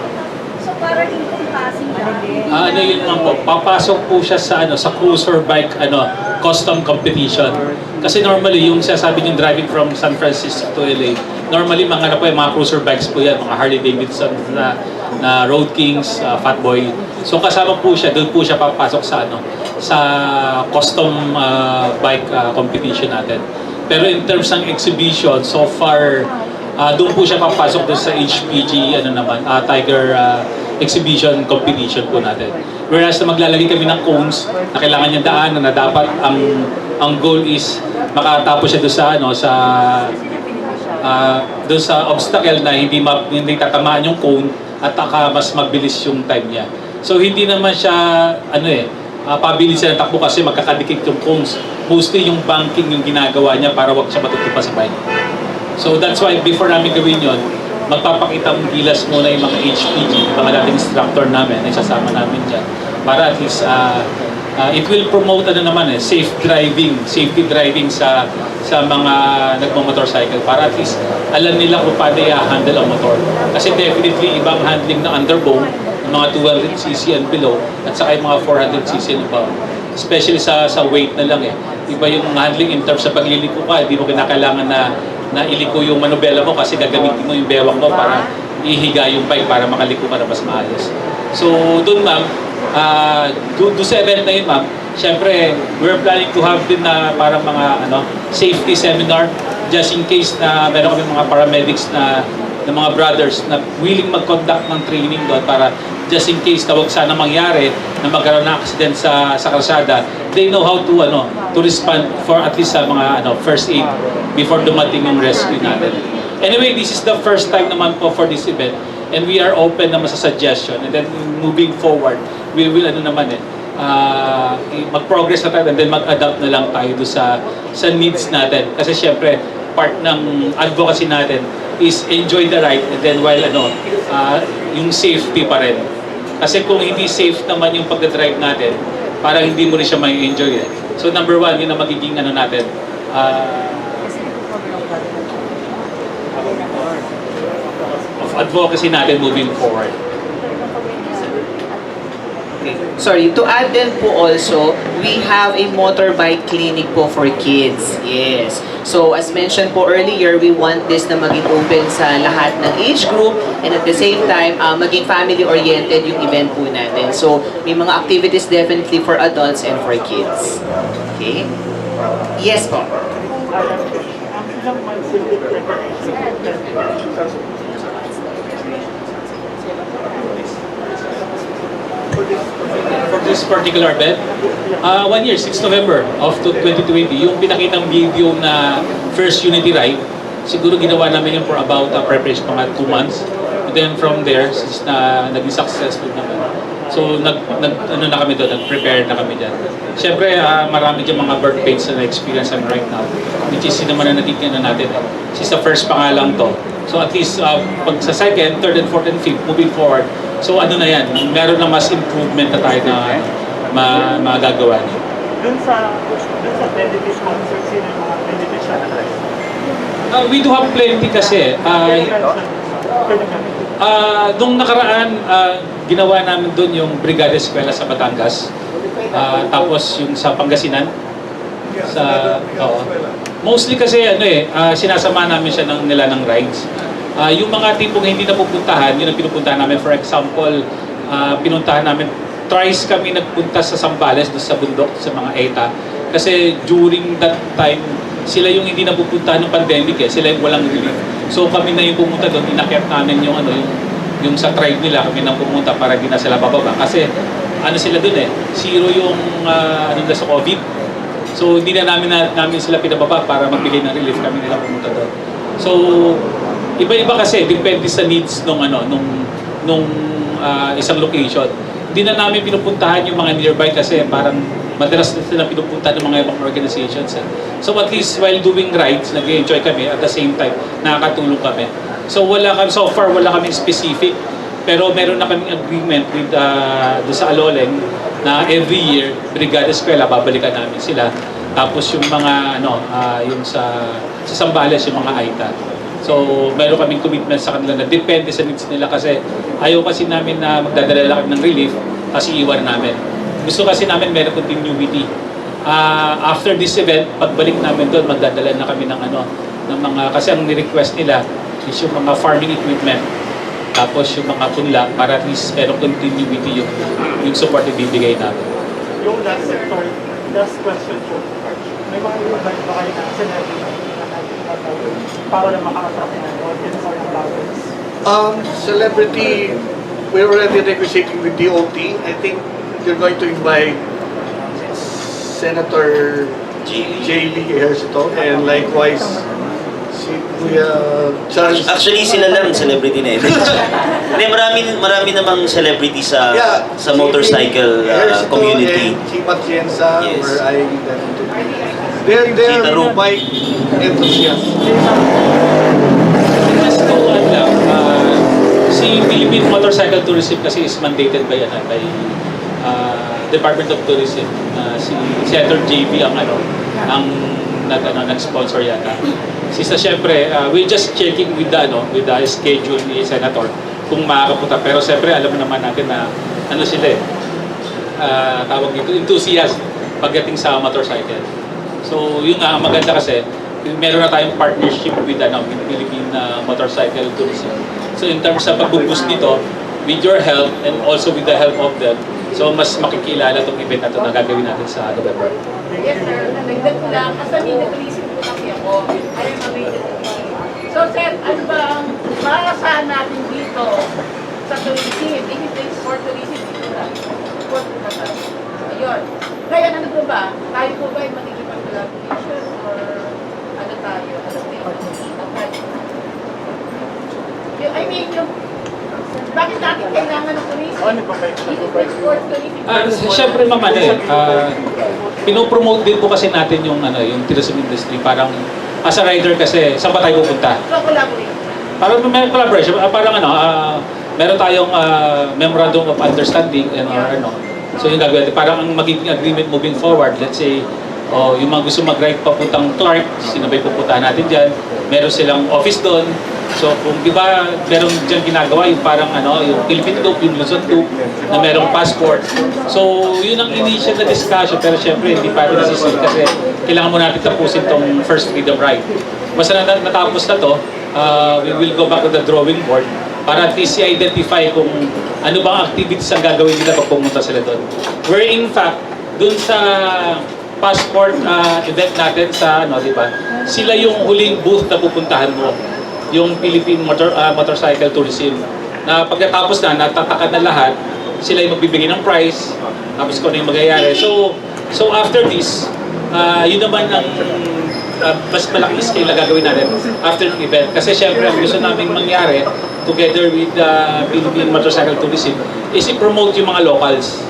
Speaker 10: So para encompassing na.
Speaker 11: Yun lang po, papasok po siya sa cruiser bike custom competition. Kasi normally yung sasabi yung driving from San Francisco to LA, normally mga mga cruiser bikes po yan, mga Harley Davidson na Road Kings, Fatboy. So kasama po siya, doon po siya papasok sa custom bike competition natin. Pero in terms ng exhibition, so far doon po siya papasok doon sa HPG Tiger exhibition competition po natin. Whereas na maglalagay kami ng cones na kailangan niyang daanan na dapat ang goal is makatapos siya doon doon sa obstacle na hindi tatamaan yung cone at mas mabilis yung time niya. So hindi naman siya pabilis siya ng takbo kasi magkakadikit yung cones. Mostly yung banking yung ginagawa niya para wag siya matutupa sa bike. So that's why before namin gawin yun, magpapakita ng gilas muna yung mga HPG, mga dating instructor namin, na isasama namin dyan. Para at least, it will promote safety driving sa mga nagmamotorcycle. Para at least, alam nila kung paano i-handle ang motor. Kasi definitely, ibang handling ng underbone, ng mga 200cc and below, at saka yung mga 400cc and above. Especially sa weight na lang Iba yung handling in terms sa pagliliko ka, hindi mo kinakailangan na na iliko yung manubela mo kasi gagamitin mo yung bewang mo para ihiga yung bike para makaliko ka na mas maayos. So doon ma'am, do sa event na yun ma'am, syempre we're planning to have din na parang mga safety seminar just in case na meron kami mga paramedics na mga brothers na willing mag-conduct ng training doon para just in case na wag sana mangyari na magkaroon ng accident sa kalsada, they know how to respond for at least sa mga first aid before dumating yung rescue natin. Anyway, this is the first time naman po for this event and we are open naman sa suggestion, and then moving forward, we will mag-progress na tayo and then mag-adapt na lang tayo do sa needs natin. Kasi syempre, part ng advocacy natin is enjoy the ride and then while yung safety pa rin. Kasi kung hindi safe naman yung pagdadrive natin, parang hindi mo rin siya may enjoy eh. So number one, yun ang magiging natin, of advocacy natin moving forward.
Speaker 3: Sorry, to add din po also, we have a motorbike clinic po for kids. Yes. So as mentioned po earlier, we want this na maging open sa lahat ng age group and at the same time, maging family-oriented yung event po natin. So may mga activities definitely for adults and for kids. Okay? Yes po.
Speaker 11: For this particular event, 1 year, 6 November of 2020, yung pinakitang video na first unity ride, siguro ginawa namin yun for about preparation mga 2 months. And then from there, since naging successful naman, so na kami doon, nag-prepare na kami dyan. Siyempre, marami dyan mga birth pains na na-experience namin right now, which is naman na natin natin. Since the first pa nga lang to. So at least, pag sa second, third, and fourth, and fifth, moving forward, so na yan, meron na mas improvement na tayo na magagawa niyo.
Speaker 4: Dun sa benefits concert, sino yung mga beneficial na
Speaker 11: We do have plenty kasi. Nung nakaraan, ginawa namin doon yung Brigada Eskwela sa Batangas. Tapos yung sa Pangasinan. Mostly kasi sinasama namin siya nila ng rides. Yung mga tipong hindi napupuntahan, yun ang pinupuntahan namin. For example, pinuntahan namin, thrice kami nagpunta sa Zambales, doon sa bundok, sa mga ETA. Kasi during that time, sila yung hindi napupuntahan ng pandemic sila yung walang relief. So kami na yung pumunta doon, inakyat namin yung sa tribe nila, kami nang pumunta para di na sila bababa. Kasi sila doon zero yung sa COVID. So hindi na namin sila pinababa para magbigay ng relief, kami nila pumunta doon. So iba-iba kasi, depende sa needs nung isang location. Hindi na namin pinupuntahan yung mga nearby kasi parang madalas na sila pinupunta ng mga ibang organizations. So at least while doing rides, nag-enjoy kami, at the same time, nakakatulong kami. So so far wala kaming specific, pero meron na kaming agreement with doon sa Aloleng na every year, Brigada Eskwela, babalikan namin sila. Tapos yung mga yung sa Zambales, yung mga AITA. So meron kaming commitment sa kanila na depende sa needs nila kasi ayaw kasi namin na magdadala lang ng relief kasi iwan namin. Gusto kasi namin meron continuity. After this event, pagbalik namin doon, magdadala na kami ng mga, kasi ang ni-request nila is yung mga farming equipment, tapos yung mga punla para at least meron continuity yung support na bibigay namin.
Speaker 4: Yung last question po, may mga invite ba kayo na celebrity para na makaasap ng audience or ng vloggers?
Speaker 12: Celebrity, we're already negotiating with DOT. I think they're going to invite Senator J.B. Ejercito and likewise si Kuya Charles.
Speaker 13: Actually, sila lang celebrity na yun. Hindi, marami namang celebrity sa motorcycle community.
Speaker 12: Si Matienza,
Speaker 13: yes.
Speaker 12: where I them to be. They're bike enthusiasts.
Speaker 11: Si Philippine Motorcycle Tourism kasi is mandated by Department of Tourism. Si Senator JB ang nag-sponsor yata. Siyempre, we just checking with the schedule ni Senator kung makakapunta. Pero siyempre, alam mo naman natin na sila tawag dito, enthusiast pagdating sa motorcycle. So, yun nga, maganda kasi, meron na tayong partnership with Philippine Motorcycle Tourism. So in terms sa pag-boost nito, with your help and also with the help of them, so mas makikilala itong event na ito na gagawin natin sa November.
Speaker 9: Yes, sir. Nagdag ko lang. Kasi minatulisip ko kasi ako. Ayun ang minatulisip. So, sir, ano ba ang maasahan natin dito sa tourism? If it is for tourism, dito lang. Support ko na tayo. Ayun. Kaya ano po ba? Tayo po ba yung makikipag-collaboration or ano tayo? I mean, bakit natin kailangan ng tourism? If it is for tourism.
Speaker 11: Siyempre naman pinopromote din po kasi natin yung tourism industry. Parang as a rider kasi, saan ba tayo pupunta?
Speaker 9: So, collaborate.
Speaker 11: Parang may collaboration, parang meron tayong memorandum of understanding and so yung gagawin natin, parang ang magiging agreement moving forward, let's say, yung mga gusto mag-ride papuntang Clark, sinabay pupuntahan natin dyan, meron silang office doon, so kung di ba meron dyan ginagawa yung parang yung Philippine Loop, yung Luzon Loop, na merong passport, so yun ang initial na discussion, pero syempre hindi pa rin decision kasi kailangan mo natin tapusin tong first freedom ride. Basta natapos na to, we will go back to the drawing board para at least i-identify kung ano bang activities ang gagawin nila pag pumunta sila doon. Where in fact, doon sa passport event natin sa di ba? Sila yung huling booth na pupuntahan mo, yung Philippine Motorcycle Tourism. Na pagkatapos natatakan na lahat, sila yung magbibigay ng price, tapos kung ano yung magyayari. So after this, yun naman ang mas malaking scale na gagawin natin after ng event. Kasi syempre, ang gusto namin mangyari together with the Philippine Motorcycle Tourism is i-promote yung mga locals.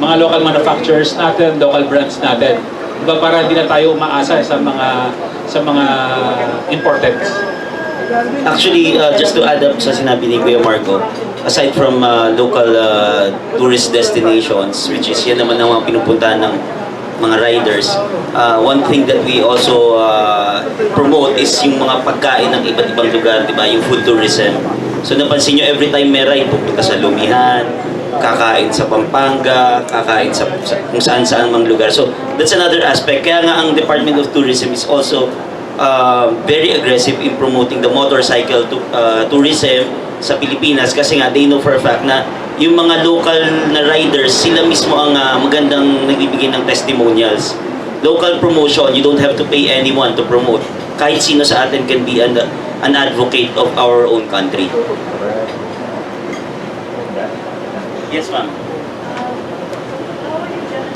Speaker 11: Mga local manufacturers natin, local brands natin. Diba, para hindi na tayo umaasa sa mga imported.
Speaker 13: Actually, just to add up sa sinabi ni Kuya Marco, aside from local tourist destinations, which is yan naman ang mga pinupuntahan ng mga riders, one thing that we also promote is yung mga pagkain ng iba't ibang lugar, di ba? Yung food tourism. So napansin nyo, every time may ride, pupunta sa Lumihan, kakain sa Pampanga, kakain sa kung saan-saan mang lugar. So that's another aspect. Kaya nga ang Department of Tourism is also very aggressive in promoting the motorcycle tourism sa Pilipinas kasi nga they know for a fact na yung mga local na riders, sila mismo ang magandang nagbibigay ng testimonials. Local promotion, you don't have to pay anyone to promote. Kahit sino sa atin can be an advocate of our own country. Yes, ma'am.
Speaker 7: How are you just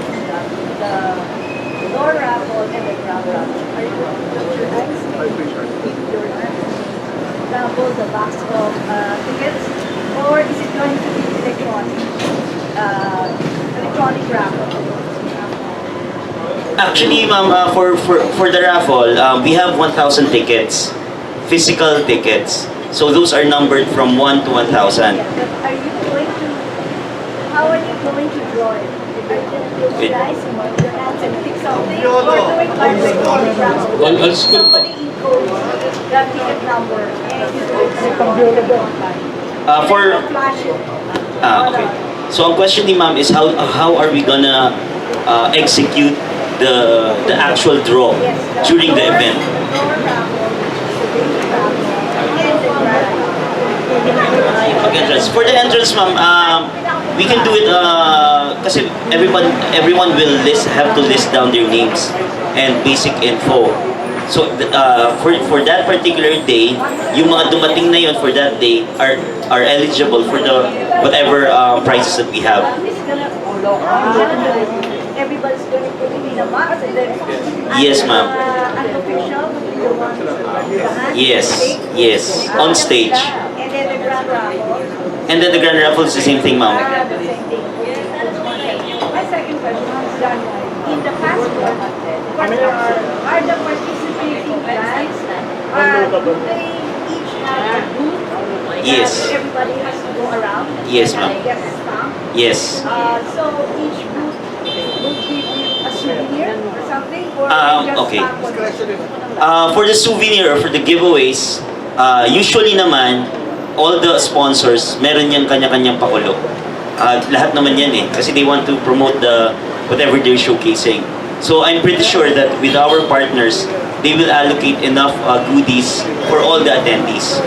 Speaker 7: the door raffle and the grab raffle? Are you going to put your eyes with your raffle the box of tickets, or is it going to be electronic raffle?
Speaker 13: Actually, ma'am, for the raffle, we have 1,000 tickets, physical tickets. So those are numbered from 1 to 1,000.
Speaker 7: Yeah, but how are you going to draw it? Are you going to close your eyes and move your hands and pick something? Or doing electronic raffle? Somebody encodes the ticket number and you do it online.
Speaker 13: Flash it. Okay. So ang question ni ma'am is how are we gonna execute the actual draw during the event? For the entrance, ma'am, we can do it kasi everyone will have to list down their names and basic info. So for that particular day, yung mga dumating na yon for that day are eligible for the whatever prizes that we have.
Speaker 7: Everybody's going to put it in a box and then
Speaker 13: Yes, ma'am.
Speaker 7: unofficial will be the ones
Speaker 13: Yes, on stage.
Speaker 7: and then the grand raffle.
Speaker 13: And then the grand raffle is the same thing, ma'am.
Speaker 7: The same thing. My second question is done. In the passport, what are the participating brands? Do they each have a booth?
Speaker 13: Yes.
Speaker 7: Everybody has to go around.
Speaker 13: Yes, ma'am.
Speaker 7: And get a stamp.
Speaker 13: Yes.
Speaker 7: So each booth would give you a souvenir or something, or just
Speaker 13: okay.
Speaker 7: stamp
Speaker 13: For the souvenir or for the giveaways, usually naman, all the sponsors, meron yung kanya-kanyang pakulo. Lahat naman yan kasi they want to promote whatever they're showcasing. So I'm pretty sure that with our partners, they will allocate enough goodies for all the attendees.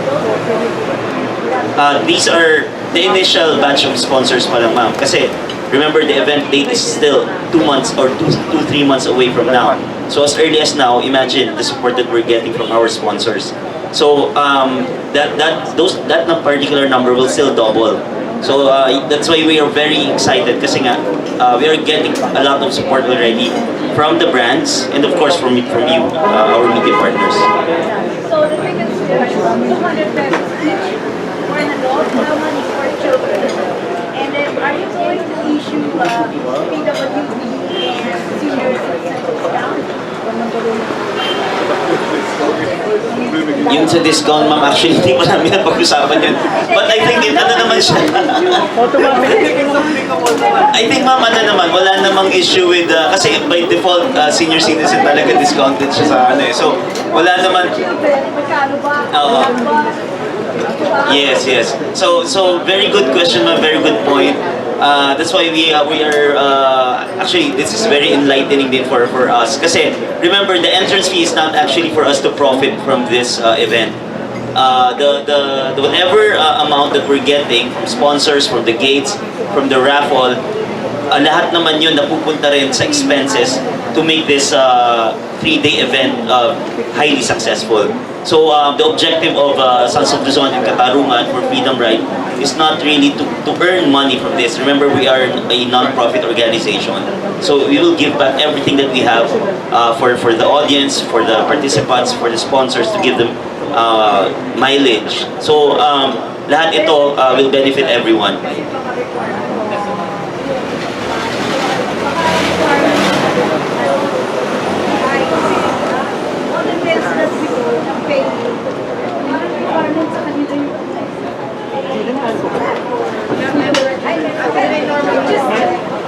Speaker 13: These are the initial batch of sponsors pa lang, ma'am. Kasi remember, the event date is still 2 months or 3 months away from now. So as early as now, imagine the support that we're getting from our sponsors. So that particular number will still double. So that's why we are very excited kasi nga we are getting a lot of support already from the brands and of course from you, our media partners.
Speaker 7: So the tickets are 200 pesos each for an adult, how many for children? And then are you going to issue PWD and senior citizen discount?
Speaker 13: Yung sa discount, ma'am, actually hindi pa namin napag-usapan yun. But I think ano naman siya. I think, ma'am, ano naman, wala namang issue with, kasi by default, senior citizen talaga discounted siya sa ano eh. So, wala naman. Oo. Yes, yes. So very good question, ma'am, very good point. That's why we are actually this is very enlightening din for us. Kasi remember, the entrance fee is not actually for us to profit from this event. The whatever amount that we're getting from sponsors, from the gates, from the raffle, lahat naman yun napupunta rin sa expenses to make this 3-day event highly successful. So the objective of Sons of Luzon and Katarungan for Freedom Ride is not really to earn money from this. Remember, we are a non-profit organization. So we will give back everything that we have for the audience, for the participants, for the sponsors, to give them mileage. So lahat ito will benefit everyone.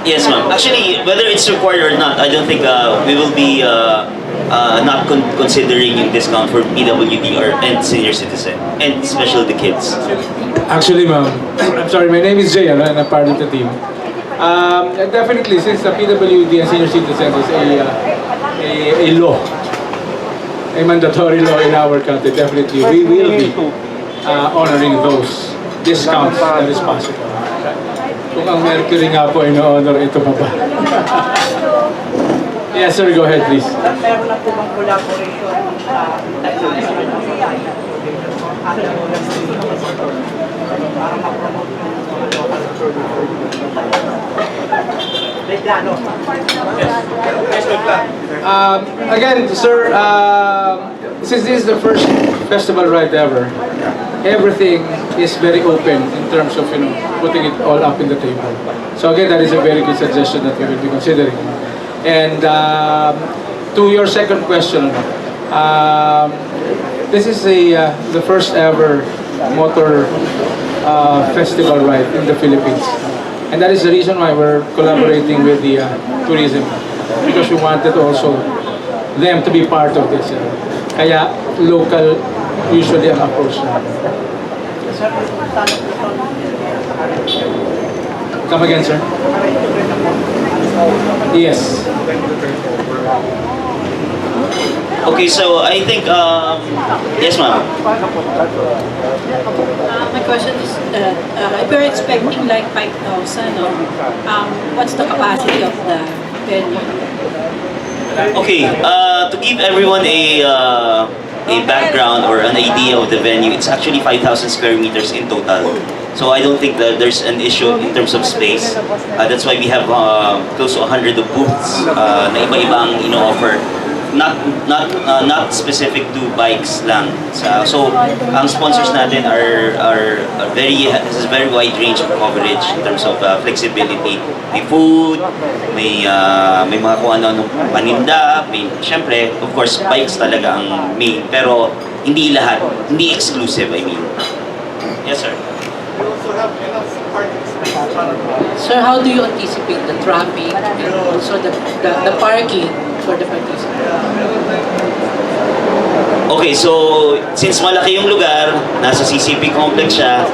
Speaker 13: Yes, ma'am. Actually, whether it's required or not, I don't think we will be not considering yung discount for PWD and senior citizen, and especially the kids.
Speaker 14: Actually, ma'am, I'm sorry, my name is Jay, and I'm part of the team. Definitely, since the PWD and senior citizen is a law, a mandatory law in our country, definitely we will be honoring those discounts that is possible. Kung ang Mercury nga po ino-honor, ito pa ba? Yes, sir, go ahead, please.
Speaker 6: Meron na po bang collaboration para ma-promote yung local may plano?
Speaker 14: Again, sir, since this is the first festival ride ever, everything is very open in terms of putting it all up in the table. So again, that is a very good suggestion that we will be considering. And to your second question, this is the first ever motor festival ride in the Philippines. And that is the reason why we're collaborating with the tourism, because we wanted also them to be part of this. Kaya local usually ang approach natin. Come again, sir? Yes.
Speaker 13: Okay, so I think, yes, ma'am.
Speaker 10: My question is that if you're expecting like 5,000, what's the capacity of the venue?
Speaker 13: Okay, to give everyone a background or an idea of the venue, it's actually 5,000 square meters in total. So I don't think that there's an issue in terms of space. That's why we have close to 100 of booths na iba-ibang ino-offer. Not specific to bikes lang. So ang sponsors natin are has a very wide range of coverage in terms of flexibility. May food, may mga kung ano paninda, may syempre of course bikes talaga ang main, pero hindi lahat, hindi exclusive, I mean. Yes, sir.
Speaker 12: We also have enough parking space para
Speaker 15: Sir, how do you anticipate the traffic and also the parking for the participants?
Speaker 13: Okay, so since malaki yung lugar, nasa CCP complex siya,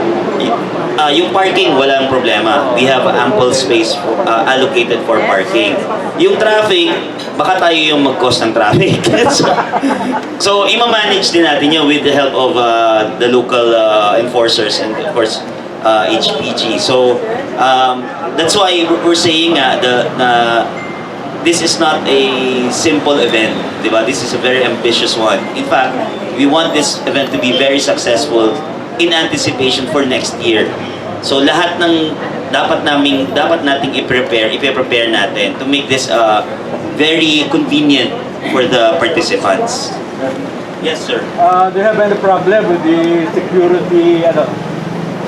Speaker 13: yung parking walang problema. We have ample space allocated for parking. Yung traffic, baka tayo yung mag-cause ng traffic. So, ima-manage din natin yun with the help of the local enforcers and of course, HPG. So, that's why we're saying this is not a simple event, diba? This is a very ambitious one. In fact, we want this event to be very successful in anticipation for next year. So lahat ng dapat nating i-prepare natin to make this very convenient for the participants. Yes, sir.
Speaker 14: Do you have any problem with the security?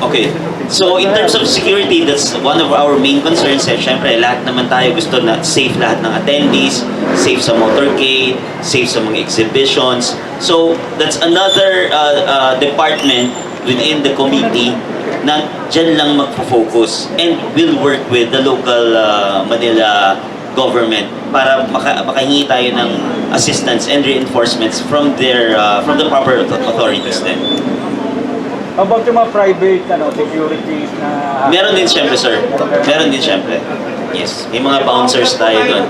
Speaker 13: Okay. So in terms of security, that's one of our main concerns. Siyempre, lahat naman tayo gusto na safe lahat ng attendees, safe sa motorcade, safe sa mga exhibitions. So that's another department within the committee na dyan lang magpo-focus and will work with the local Manila government para makahingi tayo ng assistance and reinforcements from the proper authorities then.
Speaker 14: How about yung mga private securities na...
Speaker 13: Meron din siyempre, sir. Meron din siyempre. Yes. May mga bouncers tayo doon.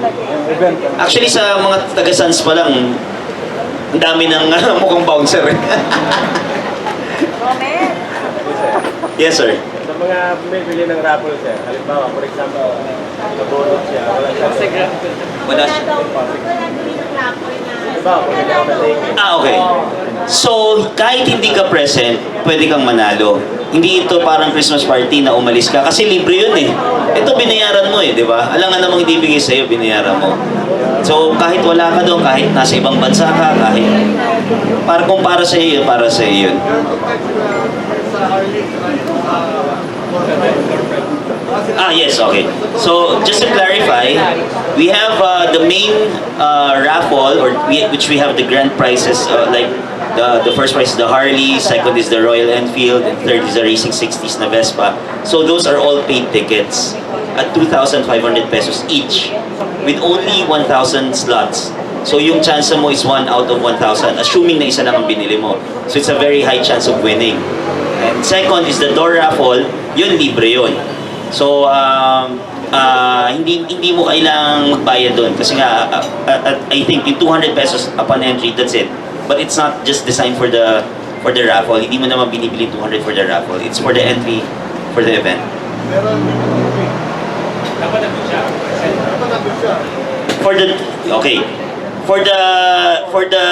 Speaker 13: Actually, sa mga taga-Sans pa lang, ang dami ng mukhang bouncer. Yes, sir.
Speaker 16: Sa mga bumibili ng raffle, sir, halimbawa, for example, nabunot siya, wala siya.
Speaker 13: Wala siya. Okay. So, kahit hindi ka present, pwede kang manalo. Hindi ito parang Christmas party na umalis ka. Kasi libre yun eh. Ito binayaran mo eh, di ba? Alam nga namang hindi bigay sa'yo, binayaran mo. So, kahit wala ka doon, kahit nasa ibang bansa ka, kahit... Kung para sa'yo yun, para sa'yo yun. Yes, okay. So, just to clarify, we have the main raffle, which we have the grand prizes, like the first prize is the Harley, second is the Royal Enfield, and third is the Racing 60s na Vespa. So, those are all paid tickets at 2,500 pesos each, with only 1,000 slots. So, yung chance mo is 1 out of 1,000, assuming na isa lang ang binili mo. So, it's a very high chance of winning. And second is the door raffle, yun libre yun. So, hindi mo kailangang magbayad doon kasi nga, I think yung 200 pesos upon entry, that's it. But it's not just designed for the raffle. Hindi mo naman binibili 200 for the raffle. It's for the entry for the event. For the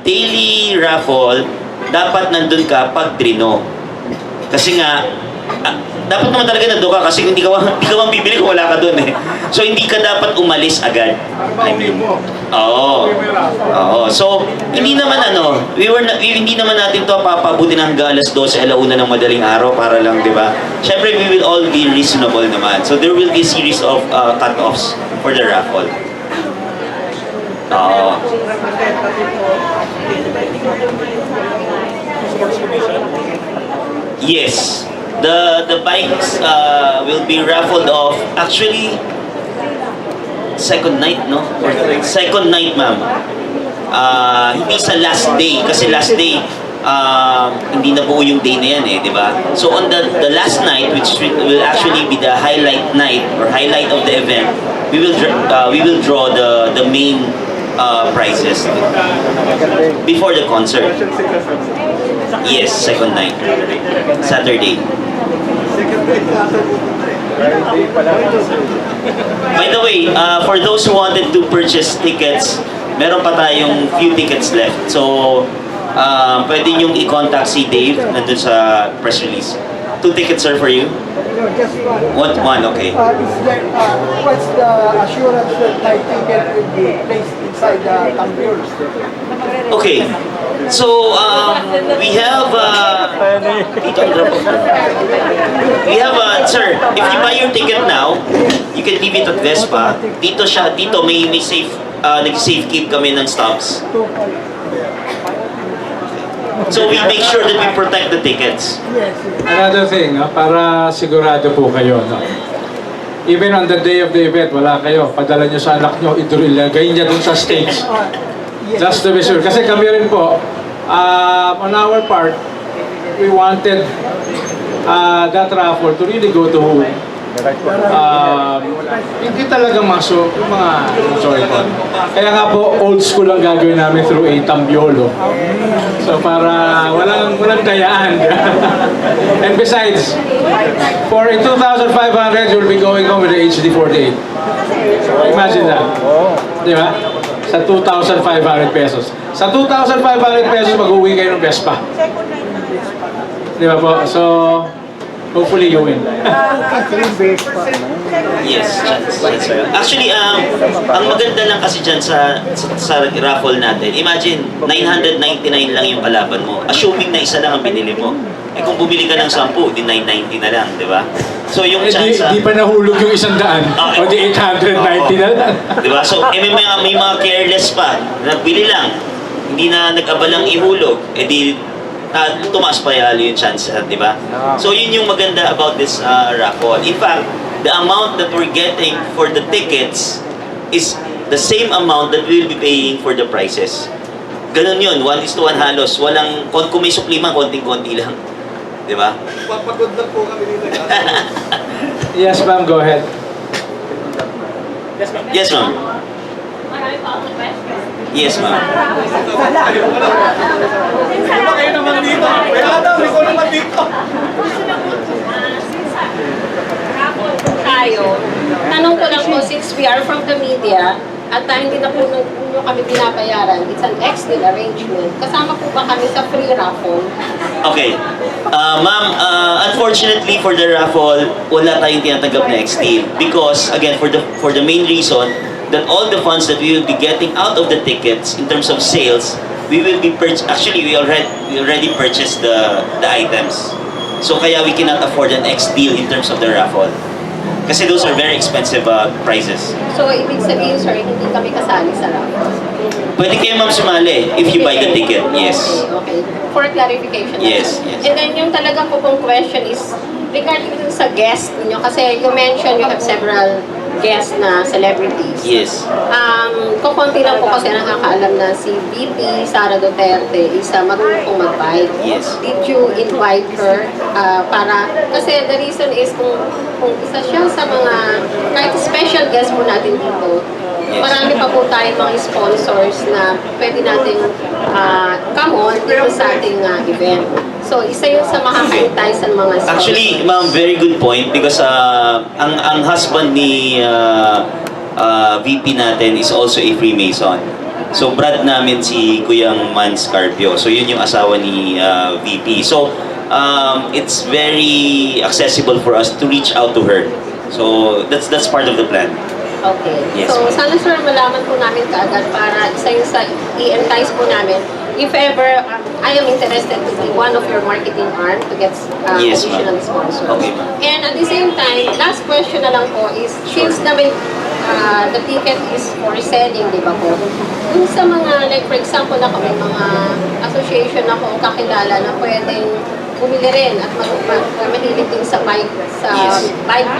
Speaker 13: daily raffle, dapat nandun ka pag drino. Kasi nga, dapat naman talaga nandun ka kasi hindi ka man bibili kung wala ka dun eh. So, hindi ka dapat umalis agad. I mean, oo. So, hindi naman hindi naman natin to papabuti ng hanggang alas 12, alauna ng madaling araw para lang, di ba? Siyempre, we will all be reasonable naman. So, there will be a series of cut-offs for the raffle. Oo. Yes. The bikes will be raffled off. Actually, second night, no? Or second night, ma'am. Hindi sa last day. Kasi last day, hindi na buo yung day na yan eh, di ba? So on the last night, which will actually be the highlight night or highlight of the event, we will draw the main prizes before the concert. Yes, second night. Saturday. By the way, for those who wanted to purchase tickets, meron pa tayong few tickets left. So, pwede niyong i-contact si Dave nandun sa press release. 2 tickets, sir, for you?
Speaker 6: No, just one.
Speaker 13: One, okay.
Speaker 6: What's the assurance that my ticket will be placed inside the tumblers?
Speaker 13: Okay. So, we have, sir, if you buy your ticket now, you can leave it at Vespa. Dito may safe, nag-safe keep kami ng stamps. So we make sure that we protect the tickets.
Speaker 14: Another thing, para sigurado po kayo, no? Even on the day of the event, wala kayo, padala nyo sa anak nyo, ilagay niya dun sa stage. Just to be sure. Kasi kami rin po, on our part, we wanted that raffle to really go to Hindi talaga masok yung mga joy-con. Kaya nga po, old school ang gagawin namin through a tambiolo. So para walang dayaan. And besides, for a 2,500, you'll be going home with the HD48. Imagine that. Di ba? Sa 2,500 pesos. Sa 2,500 pesos, mag-uwi kayo ng Vespa. Di ba po? So, hopefully you win.
Speaker 13: Yes, that's right. Actually, ang maganda lang kasi dyan sa raffle natin, imagine, 999 lang yung kalaban mo. Assuming na isa lang ang binili mo. Eh kung bumili ka ng 10, di 990 na lang, di ba? So yung chance...
Speaker 14: Di pa nahulog yung 100, o di 890 na lang.
Speaker 13: Di ba? So may mga careless pa, nagbili lang, hindi na nag-abalang ihulog, eh di tumaas pa yung chance, di ba? So yun yung maganda about this raffle. In fact, the amount that we're getting for the tickets is the same amount that we'll be paying for the prizes. Ganun yun, 1:1 halos. Walang, kung may supliman, konting-konti lang. Di ba?
Speaker 12: Papagod lang po kami dito.
Speaker 14: Yes, ma'am, go ahead.
Speaker 13: Yes, ma'am. Yes, ma'am.
Speaker 12: Kayo naman dito. Kaya daw, ikaw naman dito.
Speaker 17: Tayo, tanong ko lang po, since we are from the media, at hindi na po nyo kami pinapayaran, it's an ex-deal arrangement. Kasama po ba kami sa free raffle?
Speaker 13: Okay. Ma'am, unfortunately for the raffle, wala tayong tinatanggap na ex-deal. Because, again, for the main reason, that all the funds that we will be getting out of the tickets in terms of sales, we will be actually we already purchased the items. So kaya we cannot afford an X deal in terms of the raffle. Kasi those are very expensive prizes.
Speaker 17: So, ibig sabihin, sir, hindi kami kasali sa raffle?
Speaker 13: Pwede kayo ma'am sumali if you buy the ticket. Yes.
Speaker 17: Okay. For clarification.
Speaker 13: Yes, yes.
Speaker 17: And then yung talagang po pong question is regarding sa guest niyo, kasi you mentioned you have several guests na celebrities.
Speaker 13: Yes.
Speaker 17: Kukunti lang po kasi nakakaalam na si VP Sara Duterte is marunong pong mag-bike.
Speaker 13: Yes.
Speaker 17: Did you invite her para, kasi the reason is kung isa siya sa mga, kahit special guest po natin dito,
Speaker 13: Yes.
Speaker 17: marami pa po tayong mga sponsors na pwede natin come on dito sa ating event. So, isa yun sa makakaintay sa mga sponsors.
Speaker 13: Actually, ma'am, very good point because ang husband ni VP natin is also a Freemason. So, brad namin si Kuyang Man Scarpio. So, yun yung asawa ni VP. So, it's very accessible for us to reach out to her. So, that's part of the plan.
Speaker 17: Okay.
Speaker 13: Yes.
Speaker 17: So, sana sir, malaman po namin kaagad para isa yung sa i-entice po namin. If ever I am interested to be one of your marketing arm to get
Speaker 13: Yes,
Speaker 17: additional
Speaker 13: ma'am.
Speaker 17: sponsors.
Speaker 13: Okay, ma'am.
Speaker 17: And at the same time, last question na lang po is, since na may, the ticket is for selling, di ba po? Dun sa mga, like for example, ako may mga association ako kakilala na pwedeng bumili rin at mahilig din sa bike, bike.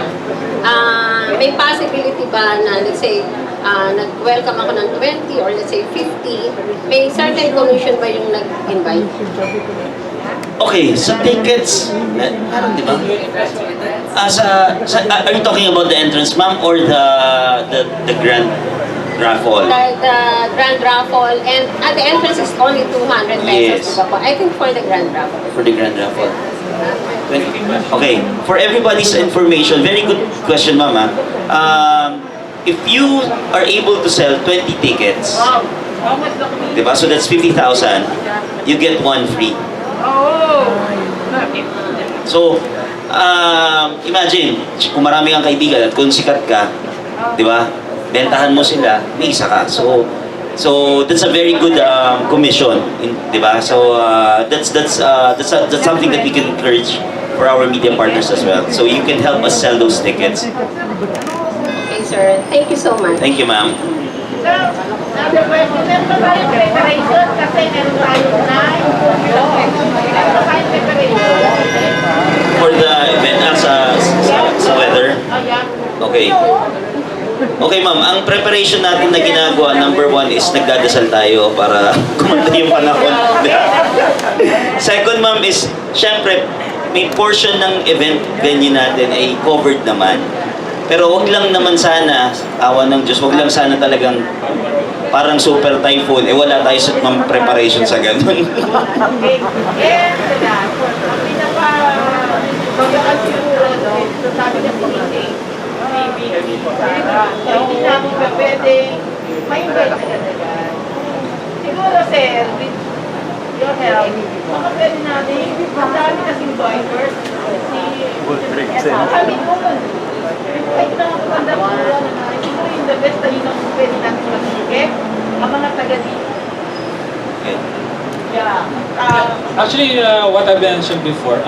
Speaker 17: May possibility ba na, let's say, nag-welcome ako ng 20 or let's say 50, may certain commission ba yung nag-invite?
Speaker 13: Okay, sa tickets, di ba? Are you talking about the entrance, ma'am, or the grand raffle?
Speaker 17: The grand raffle, and at the entrance is only 200 pesos,
Speaker 13: Yes.
Speaker 17: di ba po? I think for the grand raffle.
Speaker 13: For the grand raffle. Okay, for everybody's information, very good question, mama. If you are able to sell 20 tickets, diba? So that's 50,000, you get one free. So, imagine, kung marami kang kaibigan at kung sikat ka, diba? Bentahan mo sila, may isa ka. So that's a very good commission, diba? So that's something that we can encourage for our media partners as well. So you can help us sell those tickets.
Speaker 17: Okay, sir. Thank you so much.
Speaker 13: Thank you, ma'am.
Speaker 9: Another question, meron ba tayong preparation? Kasi meron tayo na meron ba tayong preparation?
Speaker 13: For the event, sa weather? Okay. Okay, ma'am. Ang preparation natin na ginagawa, number 1 is nagdadasal tayo para kumanda yung panahon. Second, ma'am, is syempre, may portion ng event venue natin ay covered naman. Pero wag lang naman sana, awa ng Diyos, wag lang sana talagang parang super typhoon, wala tayo sa preparation sa ganun.
Speaker 9: Okay. And sila, ang pinaka-magaan siguro, no, so sabi niya meeting, maybe, Sarah. So, hindi namin pwedeng ma-invite agad-agad. Siguro, sir, with your help, baka pwede natin, ang dami kasing bikers, kami doon. Ay, ito nga maganda po na siguro yung the best na yun ang pwede natin masigit, ang mga taga dito. Yeah.
Speaker 11: Actually, what I mentioned before,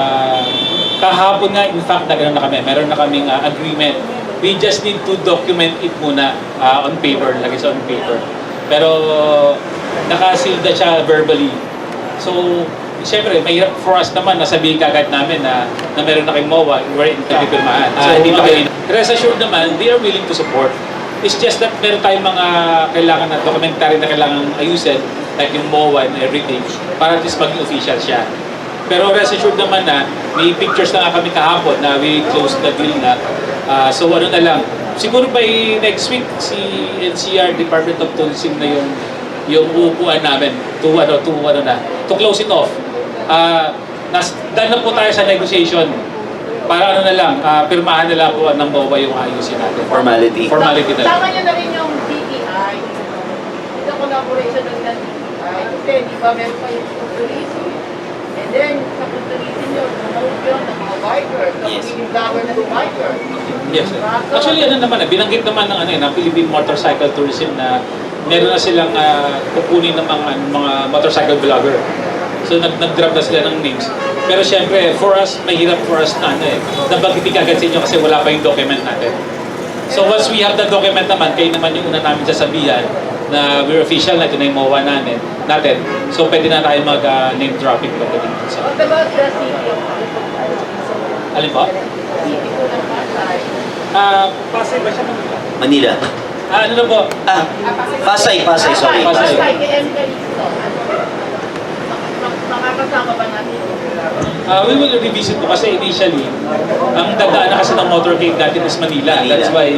Speaker 11: kahapon nga, in fact, nagano na kami, meron na kaming agreement. We just need to document it muna on paper, lagi sa on paper. Pero nakasealed na siya verbally. So, siyempre, mahirap for us naman na sabihin kagad namin na meron na kayong MOA, we're in pagpipirmahan. So, hindi pa kayo. Rest assured naman, they are willing to support. It's just that meron tayong mga kailangan na documentary na kailangan ayusin, like yung MOA and everything, para at least maging official siya. Pero rest assured naman na may pictures na nga kami kahapon na we closed the deal na. So ano na lang, siguro by next week, si NCR, Department of Tourism na yung uupuan namin to close it off. Dahil na po tayo sa negotiation. Para ano na lang, pirmahan na lang po ng MOA yung ayusin natin.
Speaker 13: Formality.
Speaker 11: Formality na lang.
Speaker 9: Tama nyo na rin yung DTI. Ito collaboration ng DTI. Kasi di ba meron pa yung tourism. And then, sa tourism nyo, promote yun ng mga bikers. Sa magiging vlogger na bikers.
Speaker 11: Yes. Actually, ano naman, binanggit naman ng Philippine Motorcycle Tourism na meron na silang kukunin ng mga motorcycle vlogger. So, nag-grab na sila ng names. Pero syempre, for us, mahirap for us na nabagiti kagad sa inyo kasi wala pa yung document natin. So once we have the document naman, kayo naman yung una namin sasabihan na we're official na ito na yung MOA natin. So pwede na tayo mag-name dropping pagdating sa.
Speaker 9: What about the city of
Speaker 11: Alin po?
Speaker 9: City po ng Pasay.
Speaker 11: Pasay ba siya?
Speaker 13: Manila.
Speaker 11: Ano na po?
Speaker 13: Pasay, sorry.
Speaker 9: Pasay, kay M. Calisto. Makakasama ba natin?
Speaker 11: We will revisit po kasi initially, ang dadaan na kasi ng motorcade natin is Manila. That's why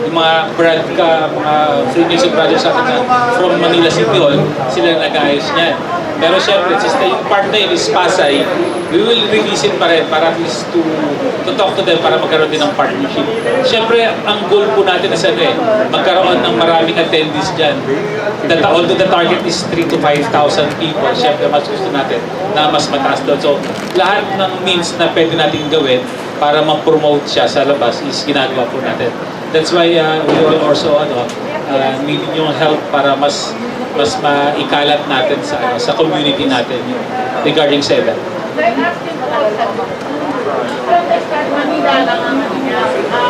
Speaker 11: yung mga mga Freemason brothers sa atin from Manila City Hall, sila nag-ayos niyan. Pero syempre, since yung part na yun is Pasay, we will revisit pa rin para at least to talk to them para magkaroon din ng partnership. Syempre, ang goal po natin is magkaroon ng maraming attendees dyan. Although the target is 3,000 to 5,000 people, syempre mas gusto natin na mas mataas doon. So, lahat ng means na pwede natin gawin para ma-promote siya sa labas is ginagawa po natin. That's why we will also need yung help para mas maikalat natin sa community natin regarding sa event.
Speaker 9: Like asking po also, from the start, Manila lang ang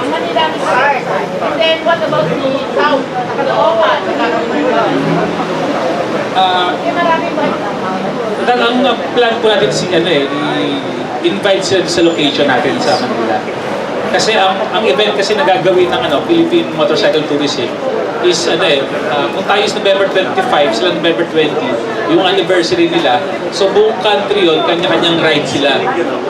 Speaker 9: Manila ang start. And then, what about the South? Caloocan, marami ba?
Speaker 11: Ang plan po natin i-invite sila sa location natin sa Manila. Kasi ang event kasi nagagawin ng Philippine Motorcycle Tourism is kung tayo is November 25, sila November 20, yung anniversary nila. So buong country yun, kanya-kanyang ride sila.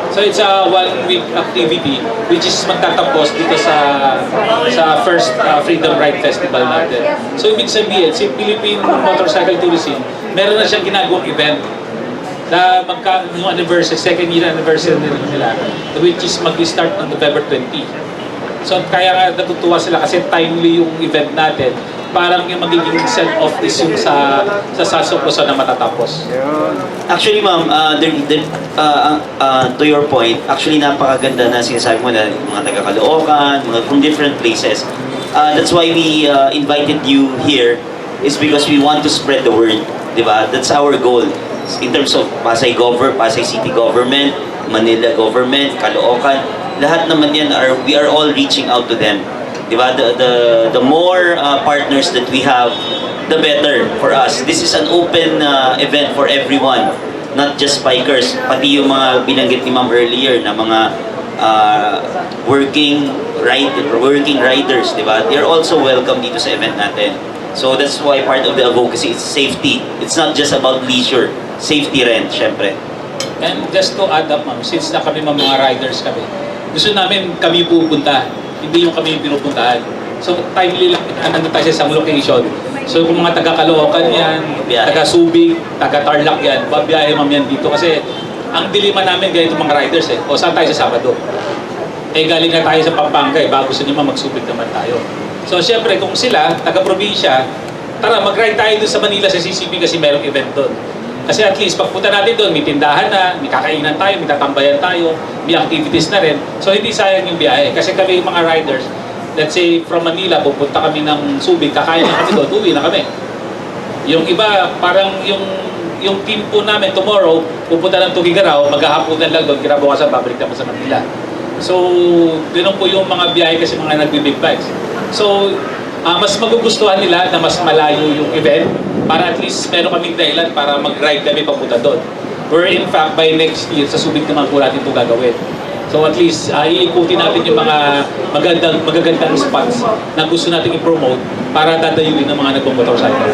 Speaker 11: So it's a 1-week activity which is magtatapos dito sa first Freedom Ride Festival natin. So ibig sabihin, si Philippine Motorcycle Tourism, meron na siyang ginagawang event na yung anniversary, second year anniversary nila, which is mag-start on November 20. So kaya nga natutuwa sila kasi timely yung event natin. Parang yung magiging send-off is yung sa Sasoposo na matatapos.
Speaker 13: Actually, ma'am, to your point, actually napakaganda na sinasabi mo na mga taga-Caloocan, from different places. That's why we invited you here, is because we want to spread the word, di ba? That's our goal. In terms of Pasay City Government, Manila Government, Caloocan, lahat naman yan we are all reaching out to them. Diba? The more partners that we have, the better for us. This is an open event for everyone, not just bikers, pati yung mga binanggit ni ma'am earlier na mga working riders, diba? They are also welcome dito sa event natin. So that's why part of the advocacy is safety. It's not just about leisure. Safety rin, syempre.
Speaker 11: And just to add up, ma'am, since na kami mga riders kami, gusto namin kami pupunta, hindi yung kami yung pinupuntahan. So timely lang, nandun tayo sa isang location. So kung mga taga-Caloocan yan, taga-Subic, taga-Tarlac yan, babiyahe ma'am yan dito. Kasi ang dilima namin ganito mga riders o saan tayo sa Sabado? Galing na tayo sa Pampanga baka gusto nyo mag-Subic naman tayo. So syempre kung sila, taga-probinsya, tara mag-ride tayo doon sa Manila sa CCP kasi merong event doon. Kasi at least pagpunta natin doon, may tindahan na, may kakainan tayo, may tatambayan tayo, may activities na rin. So hindi sayang yung biyahe. Kasi kami yung mga riders, let's say from Manila, pupunta kami ng Subic, kakain na kami doon, uwi na kami. Yung iba, parang yung team po namin tomorrow, pupunta ng Tugigaraw, maghahapunan lang doon, kinabukasan, babalik naman sa Manila. So, ganun po yung mga biyahe kasi mga nagbi-big bikes. So, mas magugustuhan nila na mas malayo yung event para at least meron kaming dahilan para mag-ride kami papunta doon. Where in fact, by next year, sa Subic naman po natin ito gagawin. So at least, iikutin natin yung mga magagandang spots na gusto natin i-promote para dadayuin ng mga nagpo-motorcycle.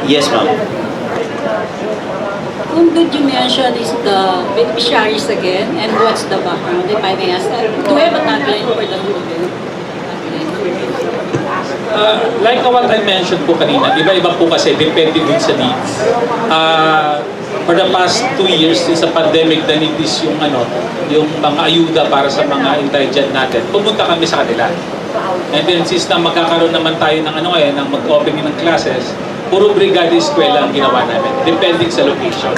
Speaker 13: Yes, ma'am.
Speaker 10: Whom did you mention is the beneficiaries again, and what's the background, if I may ask? Do we have a tagline for the whole event?
Speaker 11: Like what I mentioned po kanina, iba-iba po kasi, depende din sa needs. For the past 2 years, since the pandemic, na nagdis yung mga ayuda para sa mga indigent natin, pumunta kami sa kanila. And then since na magkakaroon naman tayo ng ng mag-opening ng classes, puro brigada eskwela ang ginawa namin, depending sa location.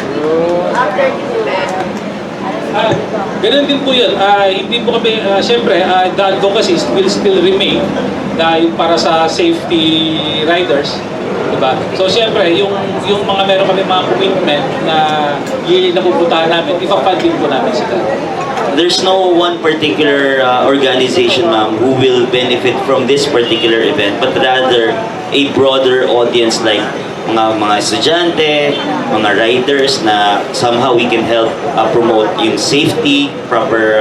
Speaker 11: Ganun din po yun. Hindi po kami, syempre, the advocacy will still remain dahil para sa safety riders. Diba? So syempre, yung mga meron kami mga commitment na yearly na pupuntahan namin, ipa-funding po namin sila.
Speaker 13: There's no one particular organization, ma'am, who will benefit from this particular event, but rather a broader audience like mga estudyante, mga riders na somehow we can help promote yung safety, proper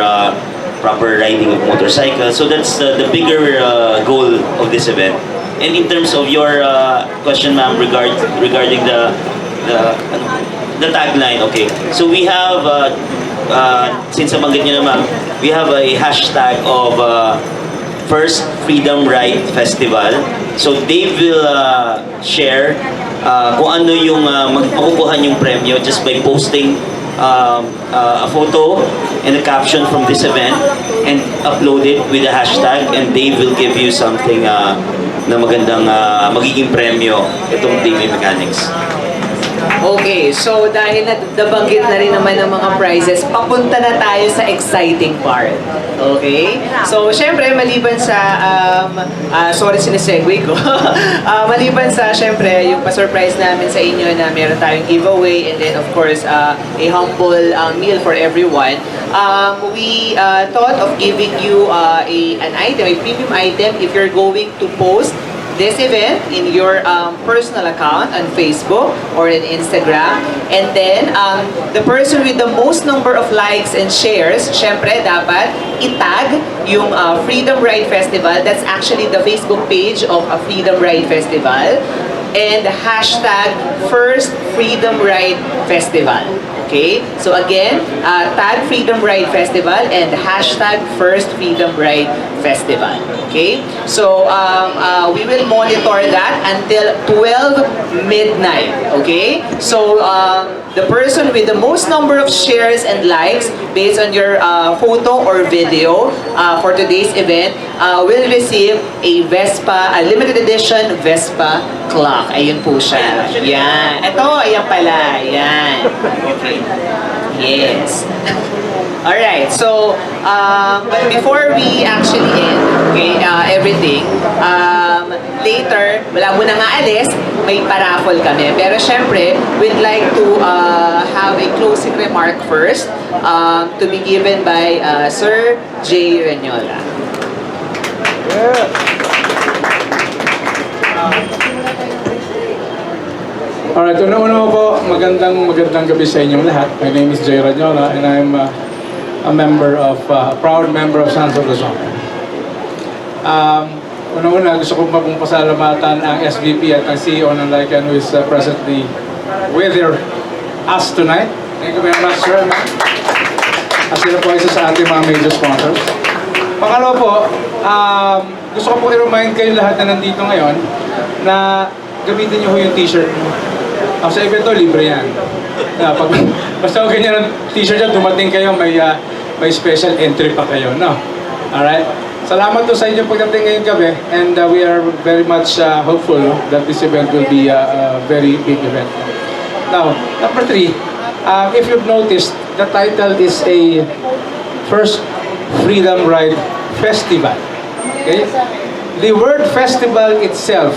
Speaker 13: riding of motorcycle. So that's the bigger goal of this event. And in terms of your question, ma'am, regarding the tagline, okay. So we have since nabanggit niyo na, ma'am, we have a hashtag of First Freedom Ride Festival. So they will share kung ano yung makukuha yung premyo just by posting a photo and a caption from this event and upload it with a hashtag, and they will give you something na magandang magiging premyo itong TV Mechanics.
Speaker 3: Okay, so dahil nabanggit na rin naman ng mga prizes, papunta na tayo sa exciting part. Okay? So, syempre, maliban sa, sorry sinesegue ko, maliban sa, syempre, yung pa-surprise namin sa inyo na meron tayong giveaway, and then, of course, a humble meal for everyone, we thought of giving you an item, a premium item, if you're going to post this event in your personal account on Facebook or in Instagram. And then, the person with the most number of likes and shares, syempre, dapat itag yung Freedom Ride Festival. That's actually the Facebook page of a Freedom Ride Festival. And hashtag First Freedom Ride Festival. Okay? So again, tag Freedom Ride Festival and hashtag First Freedom Ride Festival. Okay? So we will monitor that until 12 midnight. Okay? So the person with the most number of shares and likes based on your photo or video for today's event will receive a Vespa, a limited edition Vespa clock. Ayun po siya. Yan. Ito, ayan pala. Yan. Okay. Yes. Alright, so, but before we actually end, okay, everything, later, wala mo nang aalis, may paraffle kami. Pero syempre, we'd like to have a closing remark first to be given by Sir J. Renyola.
Speaker 14: Alright, una-una po, magandang gabi sa inyong lahat. My name is Jay Ranyola and I'm a proud member of Sons of Luzon. Una-una, gusto ko pong pasalamatan ang SVP at ang CEO ng Lycan who is presently with us tonight. Thank you very much, sir. At sila po isa sa ating mga major sponsors. Pangalawa po, gusto ko po i-remind kayo lahat na nandito ngayon na gamitin niyo po yung t-shirt mo. Sa event to, libre yan. Basta kung ganyan ang t-shirt yan, dumating kayo, may special entry pa kayo, no? Alright? Salamat po sa inyo pagdating ngayong gabi, and we are very much hopeful that this event will be a very big event. Now, number 3, if you've noticed, the title is a First Freedom Ride Festival. Okay? The word festival itself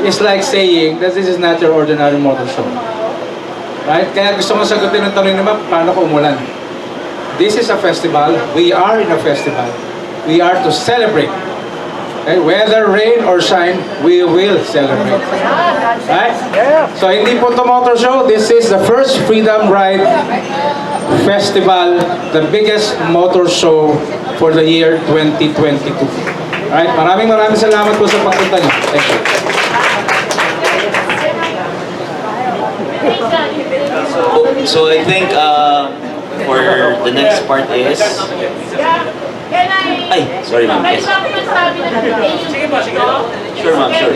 Speaker 14: is like saying that this is not your ordinary motor show. Right? Kaya gusto mo sagutin ng tanong naman, paano ko umulan? This is a festival. We are in a festival. We are to celebrate. Okay? Whether rain or shine, we will celebrate. Right? So hindi po ito motor show. This is the First Freedom Ride Festival, the biggest motor show for the year 2022. Right? Maraming salamat po sa pagpunta niyo. Thank you.
Speaker 13: So I think for the next part is... Ay, sorry ma'am. Yes. Sure ma'am, sure.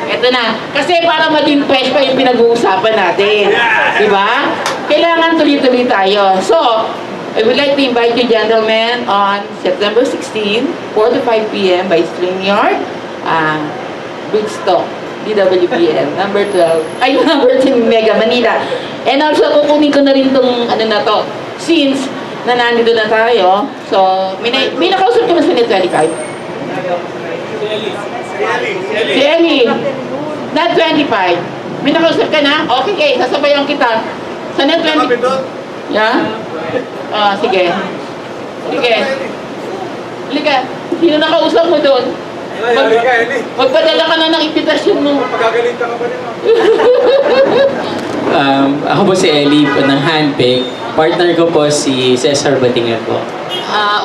Speaker 9: Ito na. Kasi para maging fresh pa yung pinag-uusapan natin. Diba? Kailangan tuloy-tuloy tayo. So, I would like to invite you gentlemen on September 16, 4 to 5 p.m. by StreamYard, Bridgestone, DWDD, number 12, ay number 10, Mega Manila. And also, kukunin ko na rin itong ano na to, since na nandito na tayo. So, may nakausap ka ba sa Net 25? Si Ellie. Net 25. May nakausap ka na? Okay, sasabayan kita. Sa Net 20. Yeah? Sige. Sige. Halika. Sino nakausap mo doon? Magpadala ka na ng imbitasyon mo.
Speaker 14: Pagkagalitan ka pa rin.
Speaker 18: Ako po si Ellie ng Handpick. Partner ko po si Cesar Batingan po.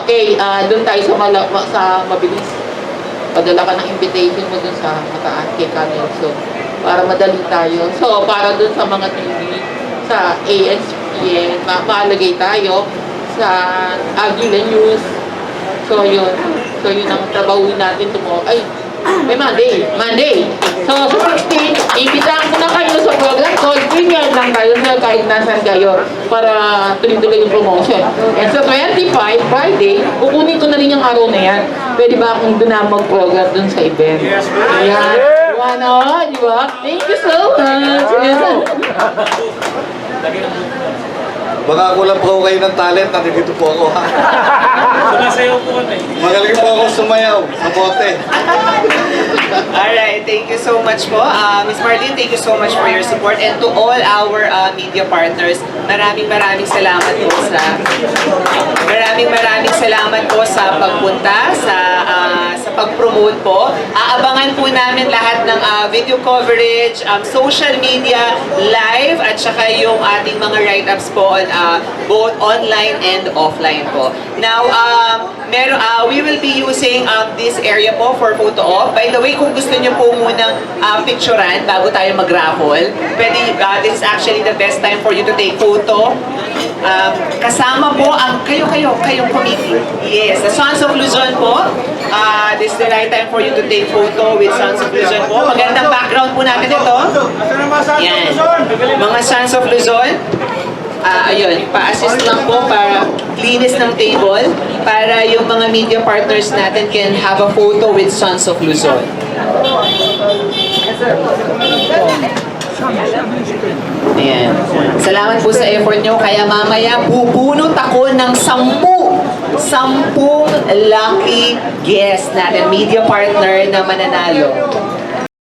Speaker 9: Okay, doon tayo sa mabilis. Padala ka ng invitation mo doon sa mataas kay Camille. So, para madali tayo. So, para doon sa mga TV, sa ASPN, maalagay tayo sa Aguila News. So, yun. So, yun ang trabahuin natin tomorrow. Ay, may Monday. So, sa 16, ibitahan ko na kayo sa program. So, StreamYard lang tayo na kahit nasan kayo para tuloy-tuloy yung promotion. And sa 25, Friday, kukunin ko na rin yung araw na yan. Pwede ba akong doon na mag-program doon sa event? Yes, ma'am. Ayan. Ano, di ba? Thank you so much.
Speaker 12: Baka kulang po kayo ng talent, nandito po ako.
Speaker 11: Sumasayaw po kami.
Speaker 12: Magaling po ako sumayaw sa bote.
Speaker 3: Alright, thank you so much po. Ms. Marlene, thank you so much for your support. And to all our media partners, maraming salamat po sa pagpunta, sa pag-promote po. Aabangan po namin lahat ng video coverage, social media, live, at saka yung ating mga write-ups po on both online and offline po. Now, we will be using this area po for photo op. By the way, kung gusto niyo po munang picturean bago tayo mag-raffle, pwede, this is actually the best time for you to take photo. Kasama po ang kayong committee. Yes, the Sons of Luzon po. This is the right time for you to take photo with Sons of Luzon po. Magandang background po natin ito. Yan. Mga Sons of Luzon. Ayun, pa-assist lang po para linis ng table para yung mga media partners natin can have a photo with Sons of Luzon. Ayan. Salamat po sa effort nyo. Kaya mamaya bubunot ako ng 10 lucky guest natin, media partner na mananalo.